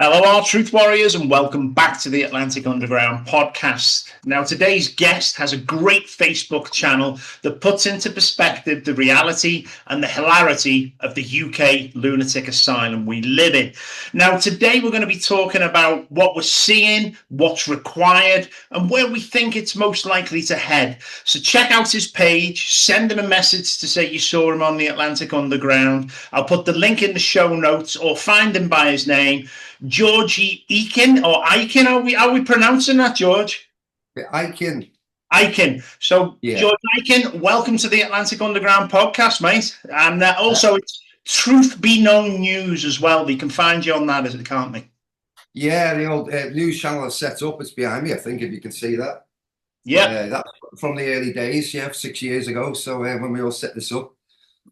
Hello, our Truth Warriors, and welcome back to the Atlantic Underground podcast. Now, today's guest has a great Facebook channel that puts into perspective the reality and the hilarity of the UK lunatic asylum we live in. Now, today we're going to be talking about what we're seeing, what's required, and where we think it's most likely to head. So check out his page, send him a message to say you saw him on the Atlantic Underground. I'll put the link in the show notes, or find him by his name. Georgie Ikin, or Ikin, are we pronouncing that, George? Ikin. Ikin. So, Yeah. George Ikin, welcome to the Atlantic Underground podcast, mate. And also, it's Truth Be Known News as well. We can find you on that, can't we? Yeah, the old news channel is set up. It's behind me, I think, if you can see that. But Yeah. that's from the early days, 6 years ago. So when we all set this up.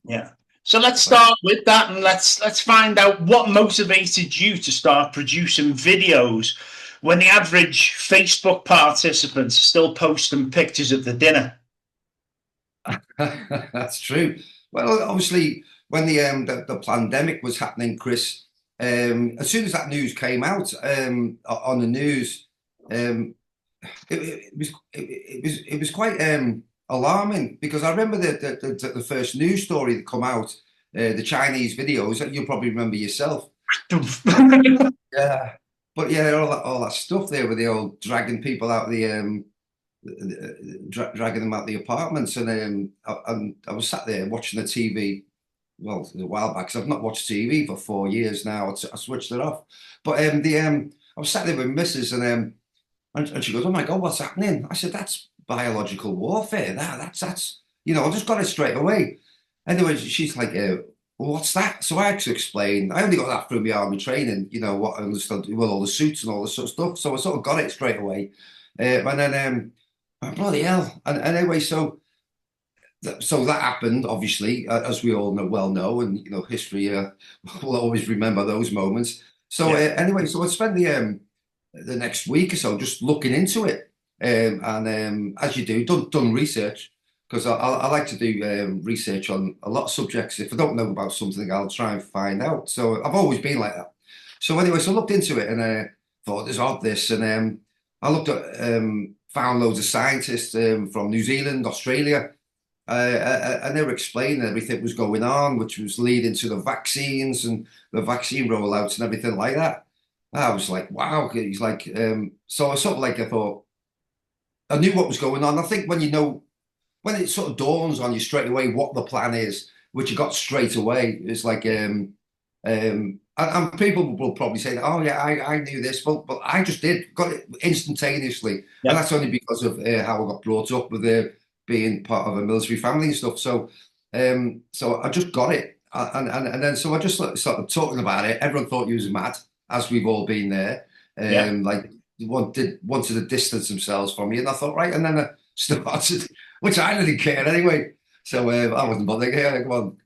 Yeah. So let's start with that, and let's find out what motivated you to start producing videos when the average Facebook participants are still posting pictures of the dinner. That's true. Well, obviously, when the pandemic was happening, Chris, as soon as that news came out on the news, it was quite alarming, because I remember the first news story that come out, the Chinese videos that you'll probably remember yourself. Yeah, but yeah, all that stuff there with the old dragging people out the dragging them out the apartments, and I was sat there watching the TV. Well, a while back, because I've not watched TV for 4 years now. I switched it off. But I was sat there with Mrs. And she goes, "Oh my God, what's happening?" I said, "That's biological warfare. That's I just got it straight away." Anyway, she's like, "Well, what's that?" So I had to explain. I only got that through my army training, what I understood, well, all the suits and all this sort of stuff. So I sort of got it straight away. And then, bloody hell. And anyway, so that happened, obviously, as we all know, and history will always remember those moments. So anyway, so I spent the next week or so just looking into it, and as you do, done research, because I like to do research on a lot of subjects. If I don't know about something, I'll try and find out. So I've always been like that. So anyway, so I looked into it, and thought, there's odd this, and I looked at found loads of scientists from New Zealand, Australia. And they were explaining everything that was going on, which was leading to the vaccines and the vaccine rollouts and everything like that. I was like, wow. He's like, so I sort of like, I thought, I knew what was going on. I think when it sort of dawns on you straight away what the plan is, which you got straight away, it's like, and people will probably say, "Oh yeah, I knew this," but I just got it instantaneously, and Yeah. that's only because of how I got brought up with being part of a military family and stuff. So I just got it, and then so I just started talking about it. Everyone thought you was mad, as we've all been there. Yeah. Like wanted to distance themselves from me, and I thought, right, and then I started, which I didn't care anyway. So I wasn't bothered. Yeah, come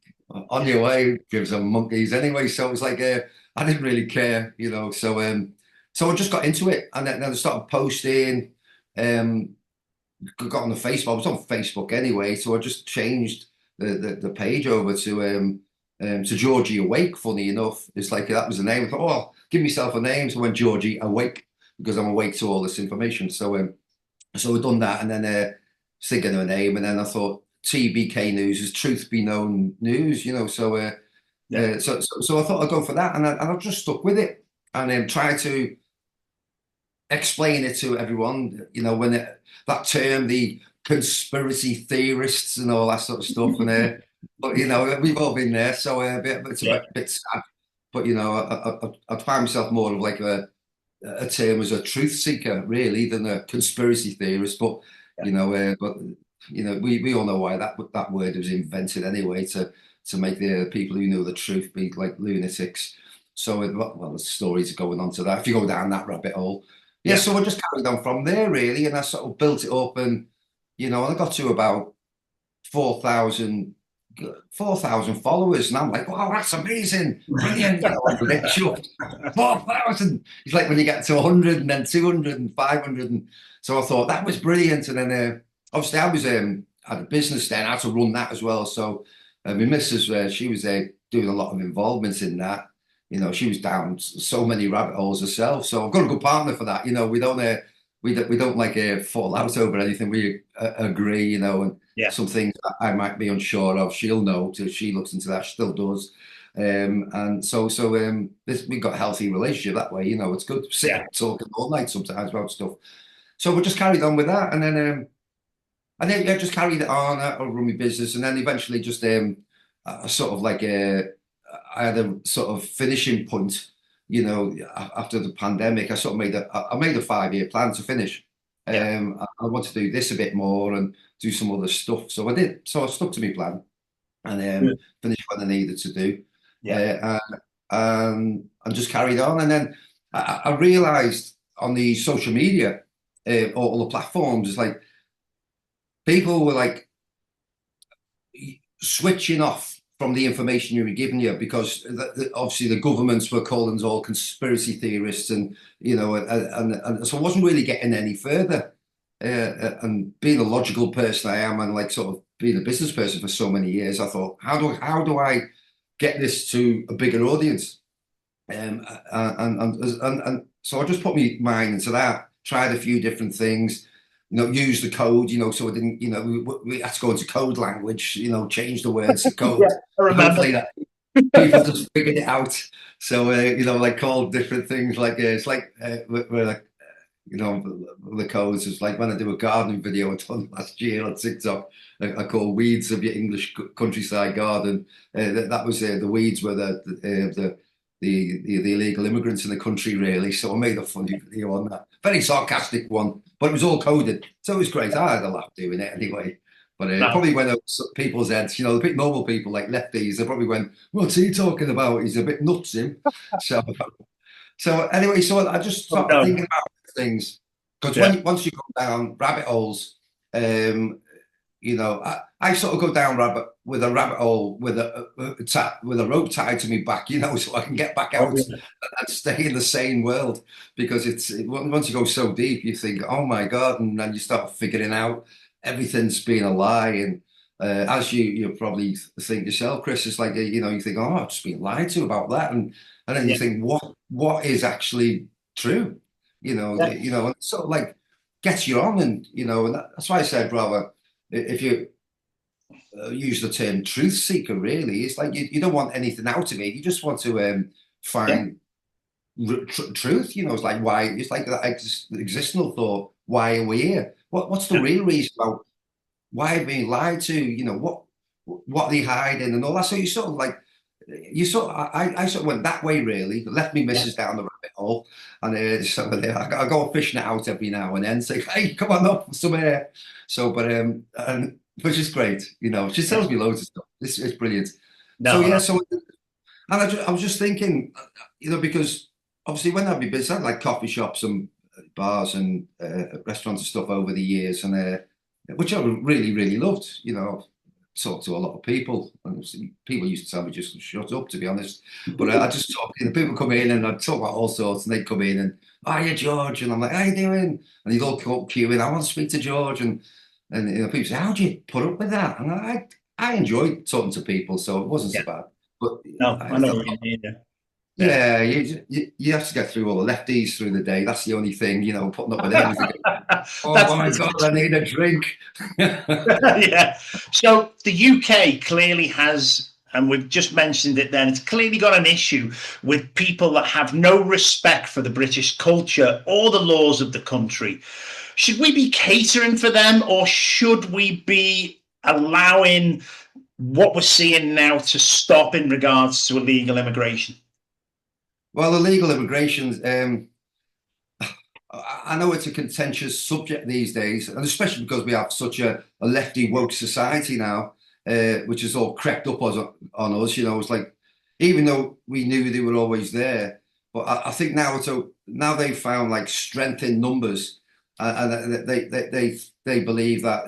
on your way, give some monkeys anyway. So it was like I didn't really care, So I just got into it, and then I started posting. Got on the Facebook. I was on Facebook anyway, so I just changed the page over to Georgie Awake. Funny enough, it's like that was the name. I thought, oh, give myself a name. So I went Georgie Awake, because I'm awake to all this information. So we've done that, and then thinking of a name, and then I thought TBK News is Truth Be Known News. Yeah. So I thought I'd go for that, and I just stuck with it, and then try to explain it to everyone, when that term, the conspiracy theorists and all that sort of stuff. And but we've all been there, so it's Yeah. a bit sad. But I find myself more of like a term as a truth seeker, really, than a conspiracy theorist. But we all know why that word was invented anyway, to make the people who know the truth be like lunatics. So well, the stories are going on to that. If you go down that rabbit hole, yeah. Yeah. So I just carried on from there, really, and I sort of built it up, and I got to about 4,000 4,000 followers, and I'm like, wow, that's amazing, brilliant, I'm a bit chuffed. 4,000. It's like when you get to 100 and then 200 and 500, and so I thought that was brilliant. And then obviously I was had a business then, I had to run that as well. So my missus, she was doing a lot of involvement in that, she was down so many rabbit holes herself. So I've got a good partner for that. We don't like fall out over anything. We agree, and Yeah. some things that I might be unsure of, she'll know till she looks into that. She still does. And we've got a healthy relationship that way. It's good to sit Yeah. and talking all night sometimes about stuff. So we just carried on with that, and then I just carried it on. I run my business, and then eventually just I sort of like I had a sort of finishing point. After the pandemic, I made a 5-year plan to finish. Yeah. I want to do this a bit more and do some other stuff. So I did. So I stuck to my plan and Good. finished what I needed to do, Yeah. and just carried on. And then I realised on the social media, all the platforms, it's like people were like switching off from the information you were giving you because obviously the governments were calling us all conspiracy theorists, and and so I wasn't really getting any further. And being a logical person I am, and like sort of being a business person for so many years, I thought, how do I get this to a bigger audience? And so I just put my mind into that. Tried a few different things, use the code, so it didn't, we had to go into code language, change the words to code. Yeah, I remember. Hopefully that people just figured it out. So, like called different things like, it's like, we're like, the codes is like when I do a gardening video I done last year on TikTok, I call weeds of your English countryside garden. That was the weeds were the illegal immigrants in the country, really. So I made a funny video on that, very sarcastic one, but it was all coded, so it was great. I had a laugh doing it anyway. But it No. probably went over people's heads, the bit normal people like lefties. They probably went, "What's he talking about? He's a bit nuts, him." So, anyway, so I just Oh, started no. thinking about things because Yeah. once you go down rabbit holes, I sort of go down with a rabbit hole with a rope tied to my back, so I can get back Oh, out yeah. and stay in the sane world. Because once you go so deep, you think, oh my God, and then you start figuring out everything's been a lie. And as you probably think yourself, Chris, it's like you think, oh, I've just been lied to about that, and then you Yeah. think, what is actually true? Yeah. And it sort of like gets you on, and and that's why I said, rather, if you use the term truth seeker, really, it's like you don't want anything out of it. You just want to Yeah. find truth. It's like why. It's like that existential thought. Why are we here? What's the Yeah. real reason about why are we lied to? What are they hiding and all that. So you sort of like I sort of went that way, really. Left me Yeah. missus down the rabbit hole, and I go fishing it out every now and then. Say, hey, come on up for some air. So, and which is great. She Yeah. tells me loads of stuff. It's brilliant. So No, yeah, no. and I was just thinking, because obviously when I'd be busy, I had like coffee shops and bars and restaurants and stuff over the years, and which I really, really loved. Talked to a lot of people, and people used to tell me just to shut up, to be honest. But I just talk. People come in, and I'd talk about all sorts, and they'd come in and, "Oh, yeah, George," and I'm like, "How you doing?" And they'd all come up queuing, "I want to speak to George," and people say, "How do you put up with that?" And I enjoyed talking to people, so it wasn't Yeah. so bad. But No, I I know thought, what you mean. Yeah. Yeah. yeah, you have to get through all the lefties through the day. That's the only thing, putting up with them. Oh That's my God, I need a drink. yeah. So the UK clearly has, and we've just mentioned it then, it's clearly got an issue with people that have no respect for the British culture or the laws of the country. Should we be catering for them, or should we be allowing what we're seeing now to stop in regards to illegal immigration? Well, illegal immigration, I know it's a contentious subject these days, and especially because we have such a lefty woke society now, which has all crept up on us. It's like, even though we knew they were always there, but I think now they've found like strength in numbers, and they believe that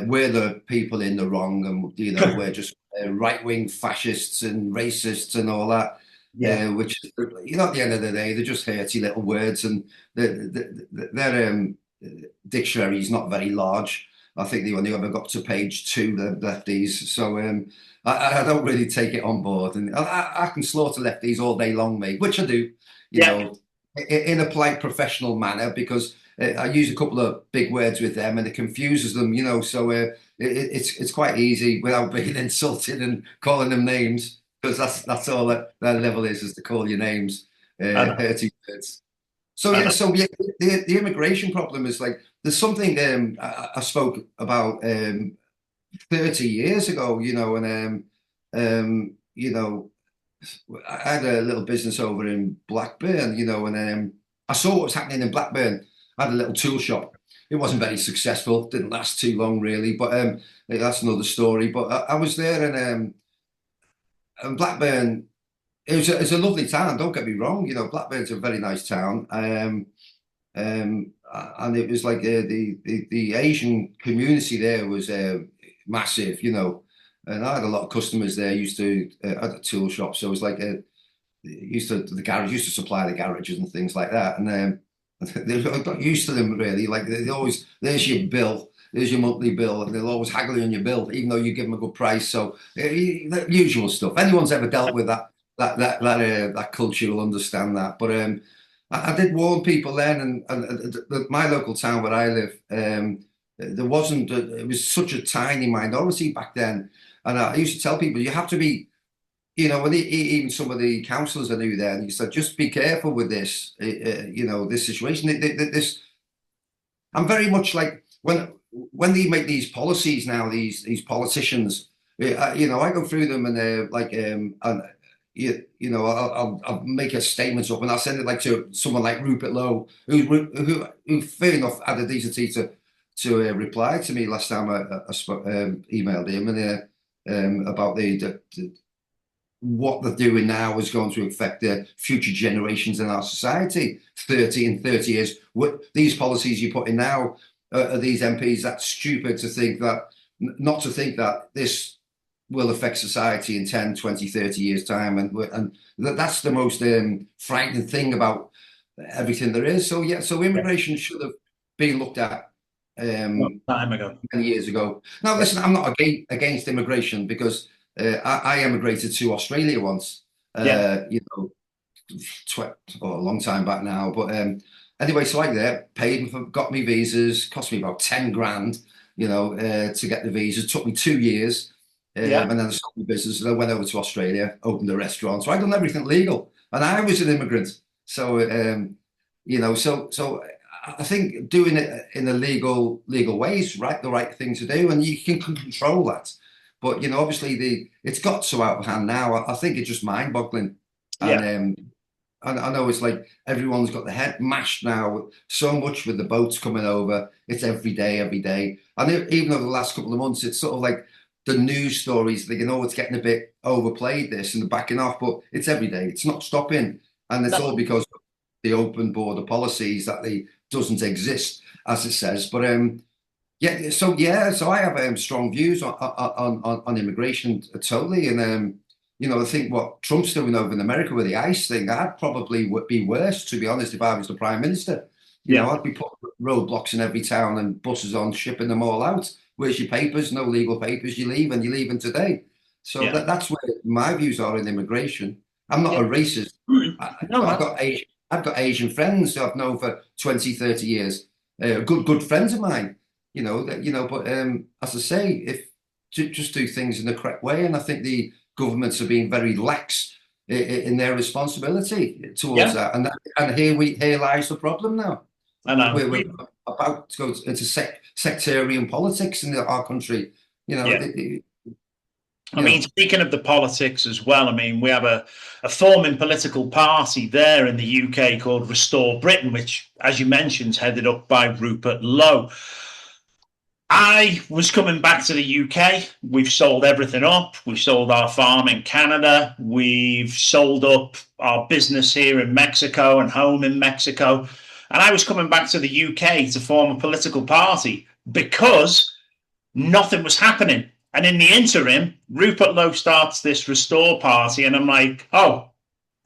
we're the people in the wrong, and we're just right wing fascists and racists and all that. Yeah. Which, at the end of the day, they're just hurty little words, and their dictionary is not very large. I think they only ever got to page 2, the lefties. So I don't really take it on board, and I can slaughter lefties all day long, mate, which I do, you Yeah. know, in a polite, professional manner, because I use a couple of big words with them, and it confuses them, you know. So it's quite easy without being insulted and calling them names, because that's all that their level is to call you names, I know. hurting words. So I yeah, know. the immigration problem is like there's something I spoke about 30 years ago, you know, and you know, I had a little business over in Blackburn, you know, and I saw what was happening in Blackburn. I had a little tool shop. It wasn't very successful, didn't last too long really, but that's another story. But I was there, and Blackburn, it's a lovely town. Don't get me wrong, you know, Blackburn's a very nice town. And it was like the Asian community there was massive, you know, and I had a lot of customers there. Used to at the tool shop, so it was like the garage used to supply the garages and things like that, and they got used to them really. Like they always, there's your bill, there's your monthly bill, and they'll always haggle you on your bill, even though you give them a good price. So the usual stuff. Anyone's ever dealt with that culture will understand that. But I did warn people then, and my local town where I live, there wasn't. It was such a tiny minority back then, and I used to tell people you have to be. You know, when even some of the councillors I knew then, you said just be careful with this. You know, this situation. This, I'm very much like when they make these policies now, these politicians. You know, I go through them and they're like, and you know, I'll make a statement up and I'll send it like to someone like Rupert Lowe, who fair enough had the decency to reply to me last time I emailed him and about the what they're doing now is going to affect the future generations in our society 30 years. What these policies you put in now are these MPs that stupid to think that not to think that this will affect society in 10, 20, 30 years time, and that's the most frightening thing about everything there is. So yeah, so immigration should have been looked at Long time ago. many years ago. Now listen, I'm not against immigration because I emigrated to Australia once, Yeah. you know, a long time back now. But anyway, so like that, paid for, got me visas, cost me about 10 grand, you know, to get the visa. It took me 2 years. Yeah. And then I stopped the business and I went over to Australia, opened a restaurant. So I done everything legal. And I was an immigrant. So, you know, so I think doing it in a legal way is the right thing to do. And you can control that. But, you know, obviously it's got so out of hand now. I think it's just mind boggling. Yeah. And I know it's like everyone's got the head mashed now so much with the boats coming over. It's every day, every day. And even over the last couple of months, it's sort of like the news stories that, you know, it's getting a bit overplayed, this and the backing off, but it's every day. It's not stopping. And it's all because of the open border policies that they doesn't exist, as it says. But so I have strong views on immigration totally. And you know, I think what Trump's doing over in America with the ICE thing, that'd probably be worse, to be honest, if I was the Prime Minister. You know, I'd be putting roadblocks in every town and buses on, shipping them all out. Where's your papers? No legal papers. You leave, and you're leaving today. So that's where my views are in immigration. I'm not a racist. No, I've got Asian friends who I've known for 20, 30 years. Good friends of mine. You know that. You know, but as I say, if to just do things in the correct way, and I think the governments are being very lax in their responsibility towards that. And here lies the problem now. I know. We're about to go into sectarian politics in our country. You know, I mean, speaking of the politics as well, I mean, we have a forming political party there in the UK called Restore Britain, which, as you mentioned, is headed up by Rupert Lowe. I was coming back to the UK. We've sold everything up. We've sold our farm in Canada. We've sold up our business here in Mexico and home in Mexico. And I was coming back to the UK to form a political party because nothing was happening. And in the interim, Rupert Lowe starts this Restore Party, and I'm like, oh,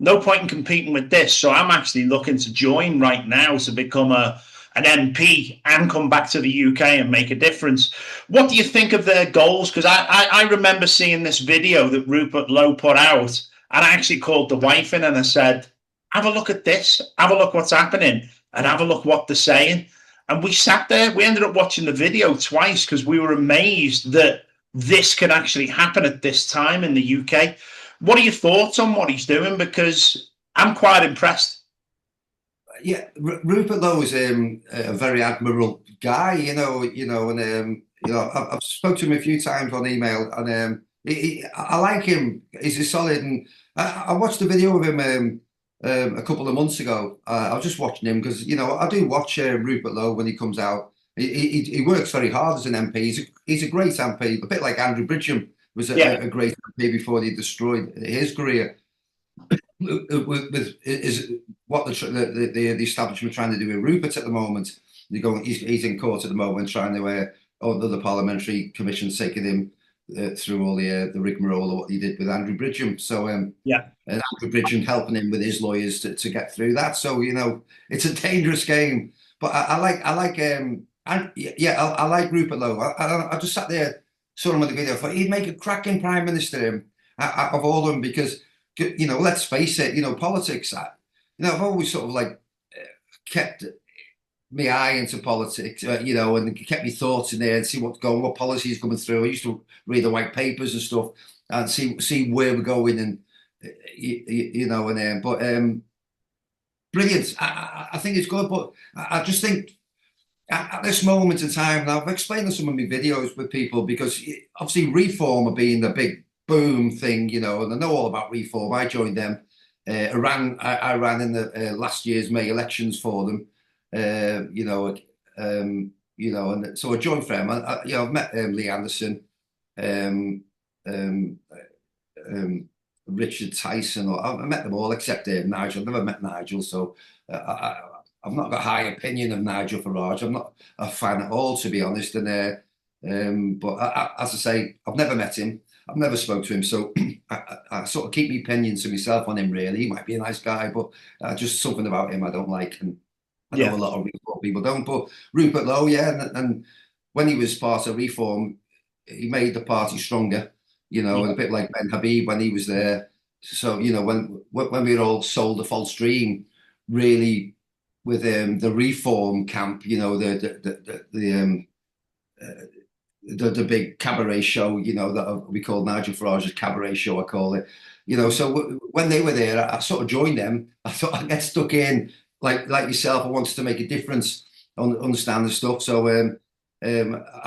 no point in competing with this. So I'm actually looking to join right now to become a an MP and come back to the UK and make a difference. What do you think of their goals? Because I remember seeing this video that Rupert Lowe put out, and I actually called the wife in and I said, have a look at this, have a look what's happening, and have a look what they're saying. And we sat there, we ended up watching the video twice because we were amazed that this can actually happen at this time in the UK. What are your thoughts on what he's doing? Because I'm quite impressed. Yeah, Rupert Lowe is a very admirable guy, and I've spoke to him a few times on email, and I like him. He's a solid, and I watched a video of him a couple of months ago. I was just watching him because I do watch Rupert Lowe when he comes out. He works very hard as an MP. He's a great MP, a bit like Andrew Bridgham was Yeah, a great MP before he destroyed his career. Is what the establishment trying to do with Rupert at the moment. He's in court at the moment trying to the parliamentary commission's taking him through all the rigmarole of what he did with Andrew Bridgham. So yeah, and Andrew Bridgham helping him with his lawyers to get through that. So it's a dangerous game. But I like Rupert Lowe. I just sat there, saw him on the video. I thought he'd make a cracking prime minister of all of them because let's face it, politics. I've always sort of like kept my eye into politics, and kept my thoughts in there and see what policy is coming through. I used to read the white papers and stuff and see where we're going and but brilliant. I think it's good, but I just think at this moment in time, and I've explained in some of my videos with people because obviously reform are being the big boom thing, and I know all about reform. I joined them. I ran in the last year's May elections for them. And so I joined for them. I've met Lee Anderson, um, um, Richard Tyson. I met them all except Nigel. I've never met Nigel, so I've not got a high opinion of Nigel Farage. I'm not a fan at all, to be honest. But as I say, I've never met him. I've never spoke to him, so I sort of keep my opinions to myself on him. Really, he might be a nice guy, but just something about him I don't like, and I know yeah, a lot of Reform people don't. But Rupert Lowe, yeah, and when he was part of Reform, he made the party stronger. yeah, A bit like Ben Habib when he was there. So when we were all sold a false dream, really, with the Reform camp, the big cabaret show, that we call Nigel Farage's cabaret show, I call it. So when they were there, I sort of joined them. I thought I'd get stuck in, like yourself. I wanted to make a difference, understand the stuff. So I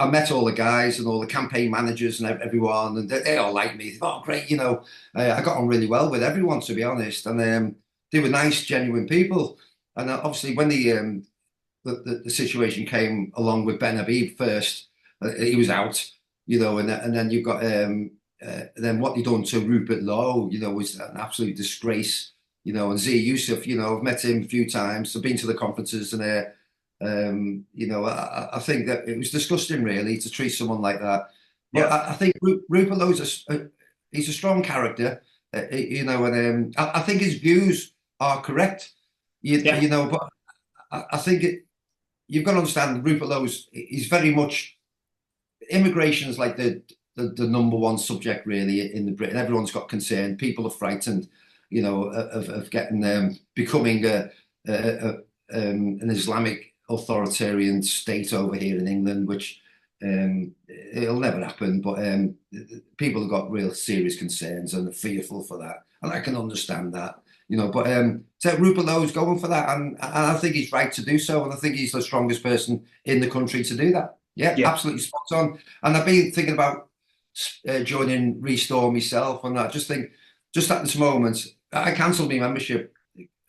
met all the guys and all the campaign managers and everyone, and they all liked me. Oh, great, I got on really well with everyone, to be honest, and they were nice, genuine people. And obviously, when the situation came along with Ben Habib first. He was out, and then you've got then what they done to Rupert Lowe, was an absolute disgrace, and Z Yusuf, I've met him a few times. I've been to the conferences, and I think that it was disgusting, really, to treat someone like that. But yeah, I think Rupert Lowe's he's a strong character, and I think his views are correct, yeah, but I think you've got to understand Rupert Lowe's he's very much immigration is like the number one subject really in the Britain. Everyone's got concern. People are frightened, of getting becoming an Islamic authoritarian state over here in England, which it'll never happen. But people have got real serious concerns and are fearful for that, and I can understand that. But so Rupert Lowe's going for that, and I think he's right to do so, and I think he's the strongest person in the country to do that. Yeah, yeah, absolutely spot on. And I've been thinking about joining Restore myself, and I just think, just at this moment, I cancelled my membership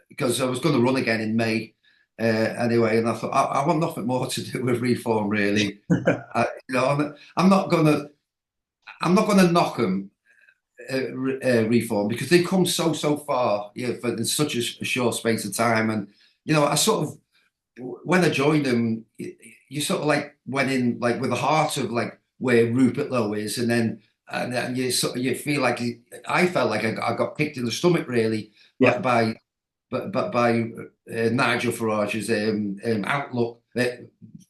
because I was going to run again in May anyway, and I thought I want nothing more to do with Reform, really. I'm not going to knock them. Reform because they've come so far, for in such a short space of time, and I sort of when I joined them, you sort of like went in like with the heart of like where Rupert Lowe is, and then you feel like I felt like I got kicked in the stomach really yeah, by Nigel Farage's outlook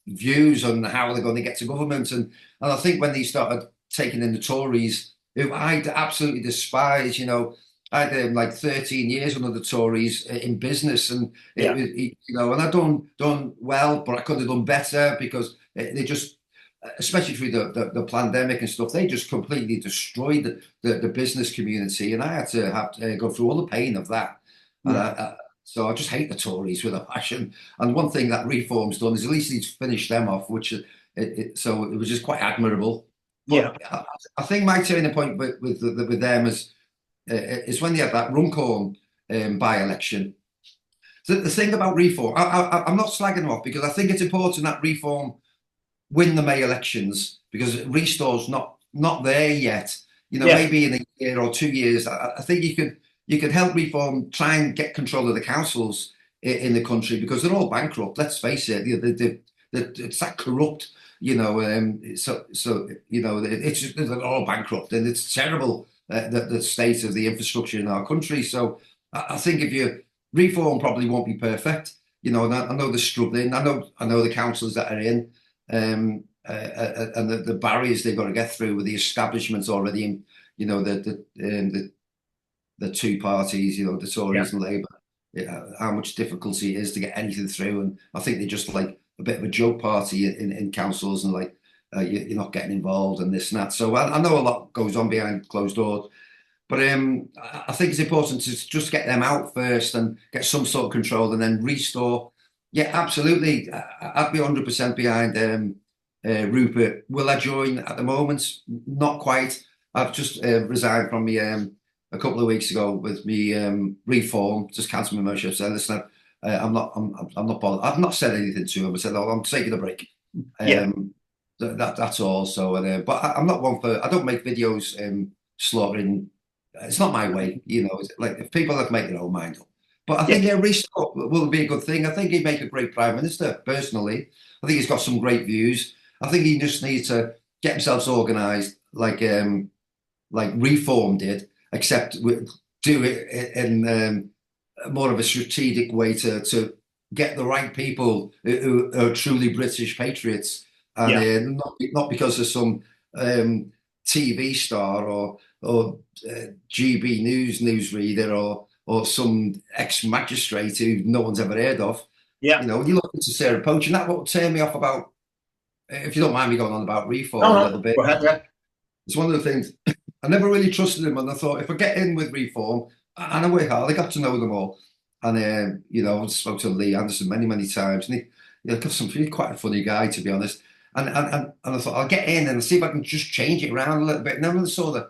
views on how they're going to get to government. And I think when they started taking in the Tories, who I absolutely despise, I did like 13 years under the Tories in business, and Yeah. and I done well, but I could have done better because they just, especially through the pandemic and stuff, they just completely destroyed the business community, and I had to go through all the pain of that. Yeah. So I just hate the Tories with a passion. And one thing that Reform's done is at least he's finished them off, which so it was just quite admirable. Yeah. But I think my turning point with them is when they had that Runcorn by-election. So the thing about Reform, I'm not slagging them off because I think it's important that Reform win the May elections because Restore's not there yet. Yeah. Maybe in a year or 2 years, I think you could help Reform try and get control of the councils in the country because they're all bankrupt. Let's face it, it's that corrupt. It's just, they're all bankrupt, and it's terrible the state of the infrastructure in our country. So I think if you Reform probably won't be perfect. And I know they're struggling. I know the councils that are in. And the barriers they've got to get through with the establishments already in, the two parties, the Yeah. Tories and Labour, how much difficulty it is to get anything through. And I think they're just like a bit of a joke party in councils, and like you're not getting involved and this and that. So I know a lot goes on behind closed doors, but I think it's important to just get them out first and get some sort of control, and then Restore. Yeah, absolutely. I'd be 100% behind Rupert. Will I join at the moment? Not quite. I've just resigned from me a couple of weeks ago with me Reform. Just cancelled my membership. Said, listen, I'm not bothered. I've not said anything to him. I said, oh, I'm taking a break. Yeah. That's all. So, but I'm not one for. I don't make videos slaughtering. It's not my way. It's like if people have to make their own mind up. But I Yeah. think Restore will be a good thing. I think he'd make a great prime minister. Personally, I think he's got some great views. I think he just needs to get himself organised, like Reform did, except do it in more of a strategic way to get the right people who are truly British patriots, Yeah. and not because of some TV star or GB News newsreader or some ex-magistrate who no one's ever heard of. Yeah. You look into Sarah Poach, and that will turn me off about, if you don't mind me going on about Reform a No, little bit. go ahead. Yeah. It's one of the things I never really trusted him, and I thought if I get in with Reform, and I work hard, I got to know them all, and I spoke to Lee Anderson many times, and he's quite a funny guy, to be honest. And I thought I'll get in and see if I can just change it around a little bit. And then when I saw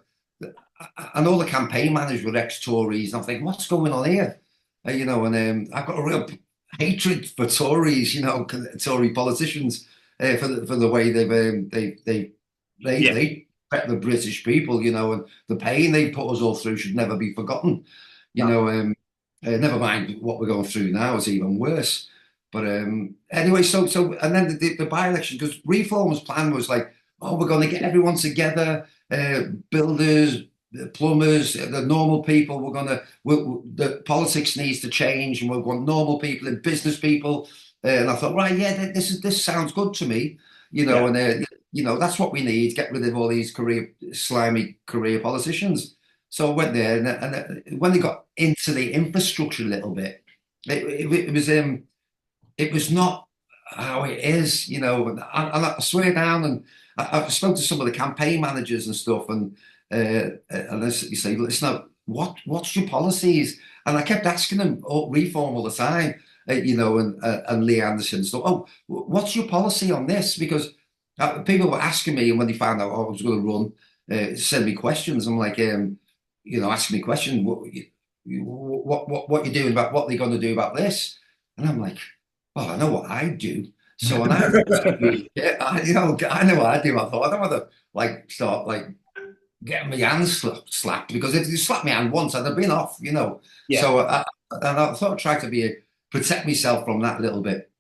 and all the campaign managers were ex-Tories, and I'm thinking, what's going on here? And I've got a real hatred for Tories, Tory politicians, for the way Yeah. they affect the British people, and the pain they put us all through should never be forgotten. No. Never mind what we're going through now is even worse. But anyway, and then the by-election, because Reform's plan was like, oh, we're going to get everyone together, builders, plumbers, the normal people. The politics needs to change, and we want normal people and business people. And I thought, right, yeah, this sounds good to me, Yeah. and that's what we need. Get rid of all these slimy career politicians. So I went there, and when they got into the infrastructure a little bit, it was not how it is, And I swear down, and I spoke to some of the campaign managers and stuff, and you say, listen, what's your policies? And I kept asking them Reform all the time, and Lee Anderson. So, oh, what's your policy on this? Because people were asking me, and when they found out I was going to run, send me questions. I'm like, asking me questions. What you're doing about what they're going to do about this? And I'm like, well, I know what I do. So, and yeah, I know what I do. I thought I don't want to start getting my hands slapped, because if you slap my hand once, I'd have been off. Yeah. So and I thought I'd try to protect myself from that a little bit.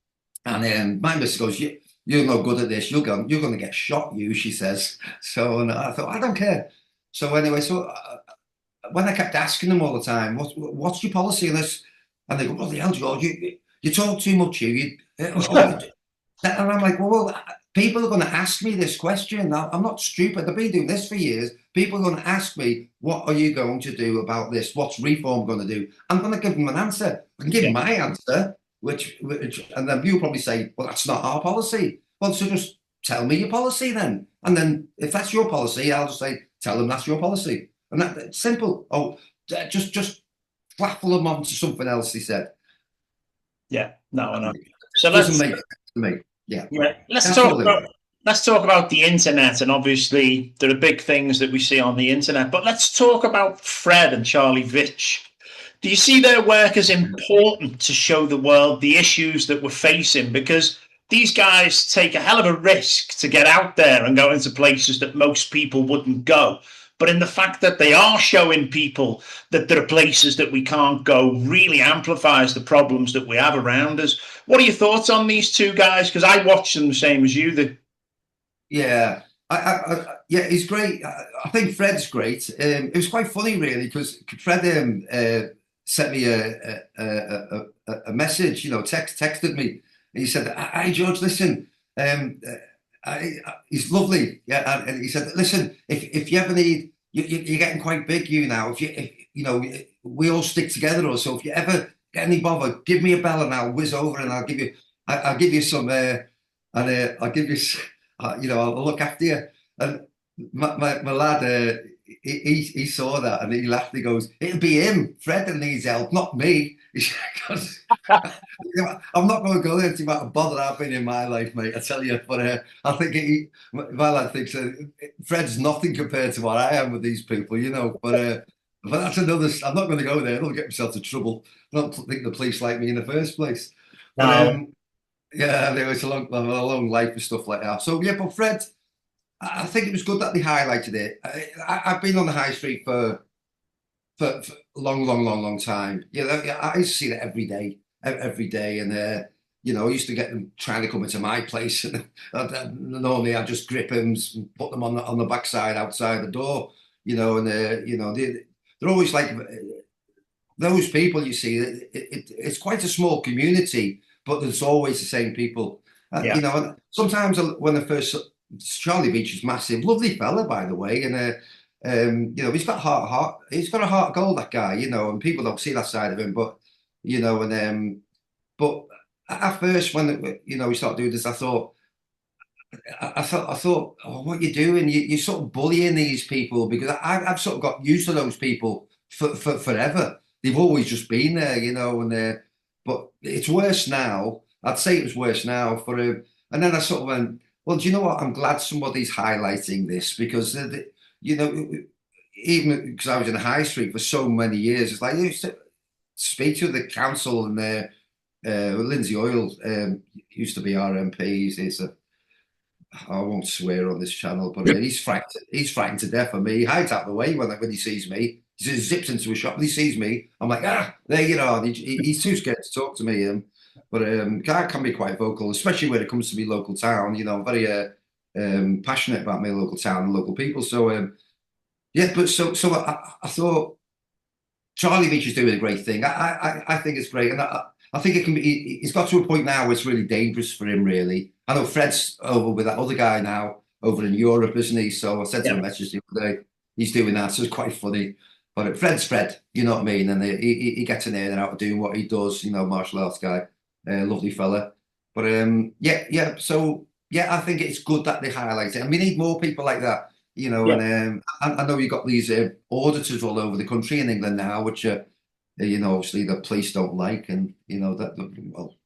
And my miss goes, you're no good at this. You're going to get shot, she says. So, and I thought, I don't care. So anyway, when I kept asking them all the time, what's your policy on this? And they go, well, the hell, George, you talk too much, And I'm like, well, people are going to ask me this question. I'm not stupid. I've been doing this for years. People are going to ask me, what are you going to do about this? What's Reform going to do? I'm going to give them an answer. I can give Yeah. my answer, and then you'll probably say, well, that's not our policy. Well, so just tell me your policy then. And then if that's your policy, I'll just say, tell them that's your policy. And that's simple. Oh, just flaffle them on to something else, he said. Yeah. No, I know. So It doesn't let's make sense to me. Yeah. yeah, That's all it is. let's talk about the internet, and obviously there are big things that we see on the internet. But let's talk about Fred and Charlie Vitch. Do you see their work as important to show the world the issues that we're facing? Because these guys take a hell of a risk to get out there and go into places that most people wouldn't go. But in the fact that they are showing people that there are places that we can't go really amplifies the problems that we have around us. What are your thoughts on these two guys? Because I watch them the same as you. Yeah, yeah, he's great. I think Fred's great. It was quite funny, really, because Fred sent me a message. You know, texted me. And he said, "Hi, George. Listen, he's lovely. Yeah, and he said, listen, if you ever need, you're getting quite big, you now. If you know, we all stick together. Or so if you ever get any bother, give me a bell and I'll whiz over and I'll give you some, and I'll give you." You know, I'll look after you. And my lad, he saw that and he laughed. He goes, "It'll be him. Fred that needs help, not me." I'm not going to go there to about bother I've been in my life, mate. I tell you, but I think my lad thinks Fred's nothing compared to what I am with these people, you know. But that's another. I'm not going to go there. I'll get myself into trouble. I don't think the police like me in the first place. But No. yeah, there was a long life and stuff like that. So yeah, but Fred, I think it was good that they highlighted it. I've been on the high street for a long time. You know, I used to see it every day, and you know, I used to get them trying to come into my place, and normally I just grip them, and put them on the backside outside the door. You know, and you know, they're always like those people. You see, it's quite a small community, but there's always the same people. Yeah. You know, and sometimes when I first Charlie Beach is massive, lovely fella, by the way, and you know, he's got he's got a heart of gold, that guy, you know, and people don't see that side of him, but you know, and but at first when you know we started doing this, I thought, oh, what you doing? You're sort of bullying these people, because I've sort of got used to those people for forever. They've always just been there, you know, and but it's worse now. I'd say it was worse now for him. And then I sort of went, well, do you know what? I'm glad somebody's highlighting this, because you know, even because I was in the high street for so many years, it's like you used to speak to the council, and Lindsay Oil used to be our MP. I won't swear on this channel, but he's frightened to death of me. He hides out the way when he sees me. He zips into a shop and he sees me. I'm like, there you are. He's too scared to talk to me. But I can be quite vocal, especially when it comes to my local town. You know, I'm very passionate about my local town and local people. So yeah, but so I thought Charlie Beach is doing a great thing. I think it's great, and I think it can be. It's got to a point now where it's really dangerous for him. Really, I know Fred's over with that other guy now over in Europe, isn't he? So I sent him a message the other day. He's doing that, so it's quite funny. But Fred's Fred, you know what I mean? And he gets in there and out doing what he does. You know, martial arts guy, lovely fella. But yeah. So yeah, I think it's good that they highlight it, and we need more people like that. You know, and I know you've got these auditors all over the country in England now, which you know, obviously the police don't like, and you know that. Well,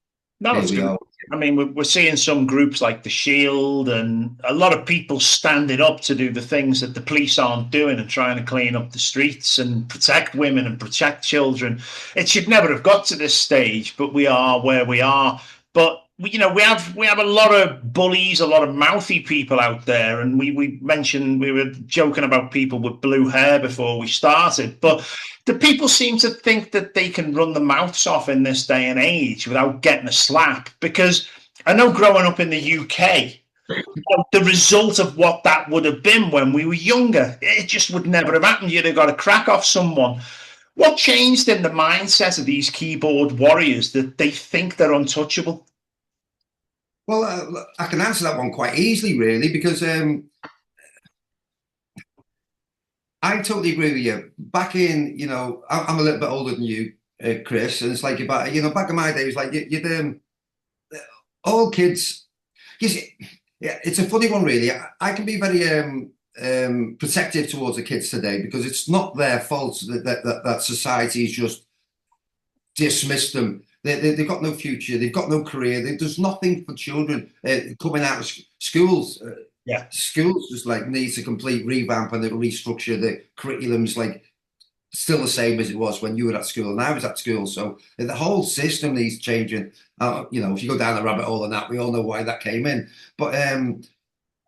No, it's good. I mean, we're seeing some groups like the Shield and a lot of people standing up to do the things that the police aren't doing, and trying to clean up the streets and protect women and protect children. It should never have got to this stage, but we are where we are. But you know, we have a lot of bullies, a lot of mouthy people out there, and we mentioned, we were joking about people with blue hair before we started, but the people seem to think that they can run the mouths off in this day and age without getting a slap. Because I know, growing up in the UK, the result of what that would have been when we were younger, it just would never have happened. You'd have got a crack off someone. What changed in the mindset of these keyboard warriors that they think they're untouchable? Well, I can answer that one quite easily, really, because I totally agree with you. Back in, I'm a little bit older than you, Chris, and it's like about, back in my day, it was like you'd all kids. You see, yeah, it's a funny one, really. I can be very protective towards the kids today because it's not their fault that society's just dismissed them. They've got no future. They've got no career. There's nothing for children coming out of schools. Yeah. Schools just like needs a complete revamp and a restructure. The curriculum's like still the same as it was when you were at school and I was at school. So the whole system needs changing. If you go down the rabbit hole on that, we all know why that came in. But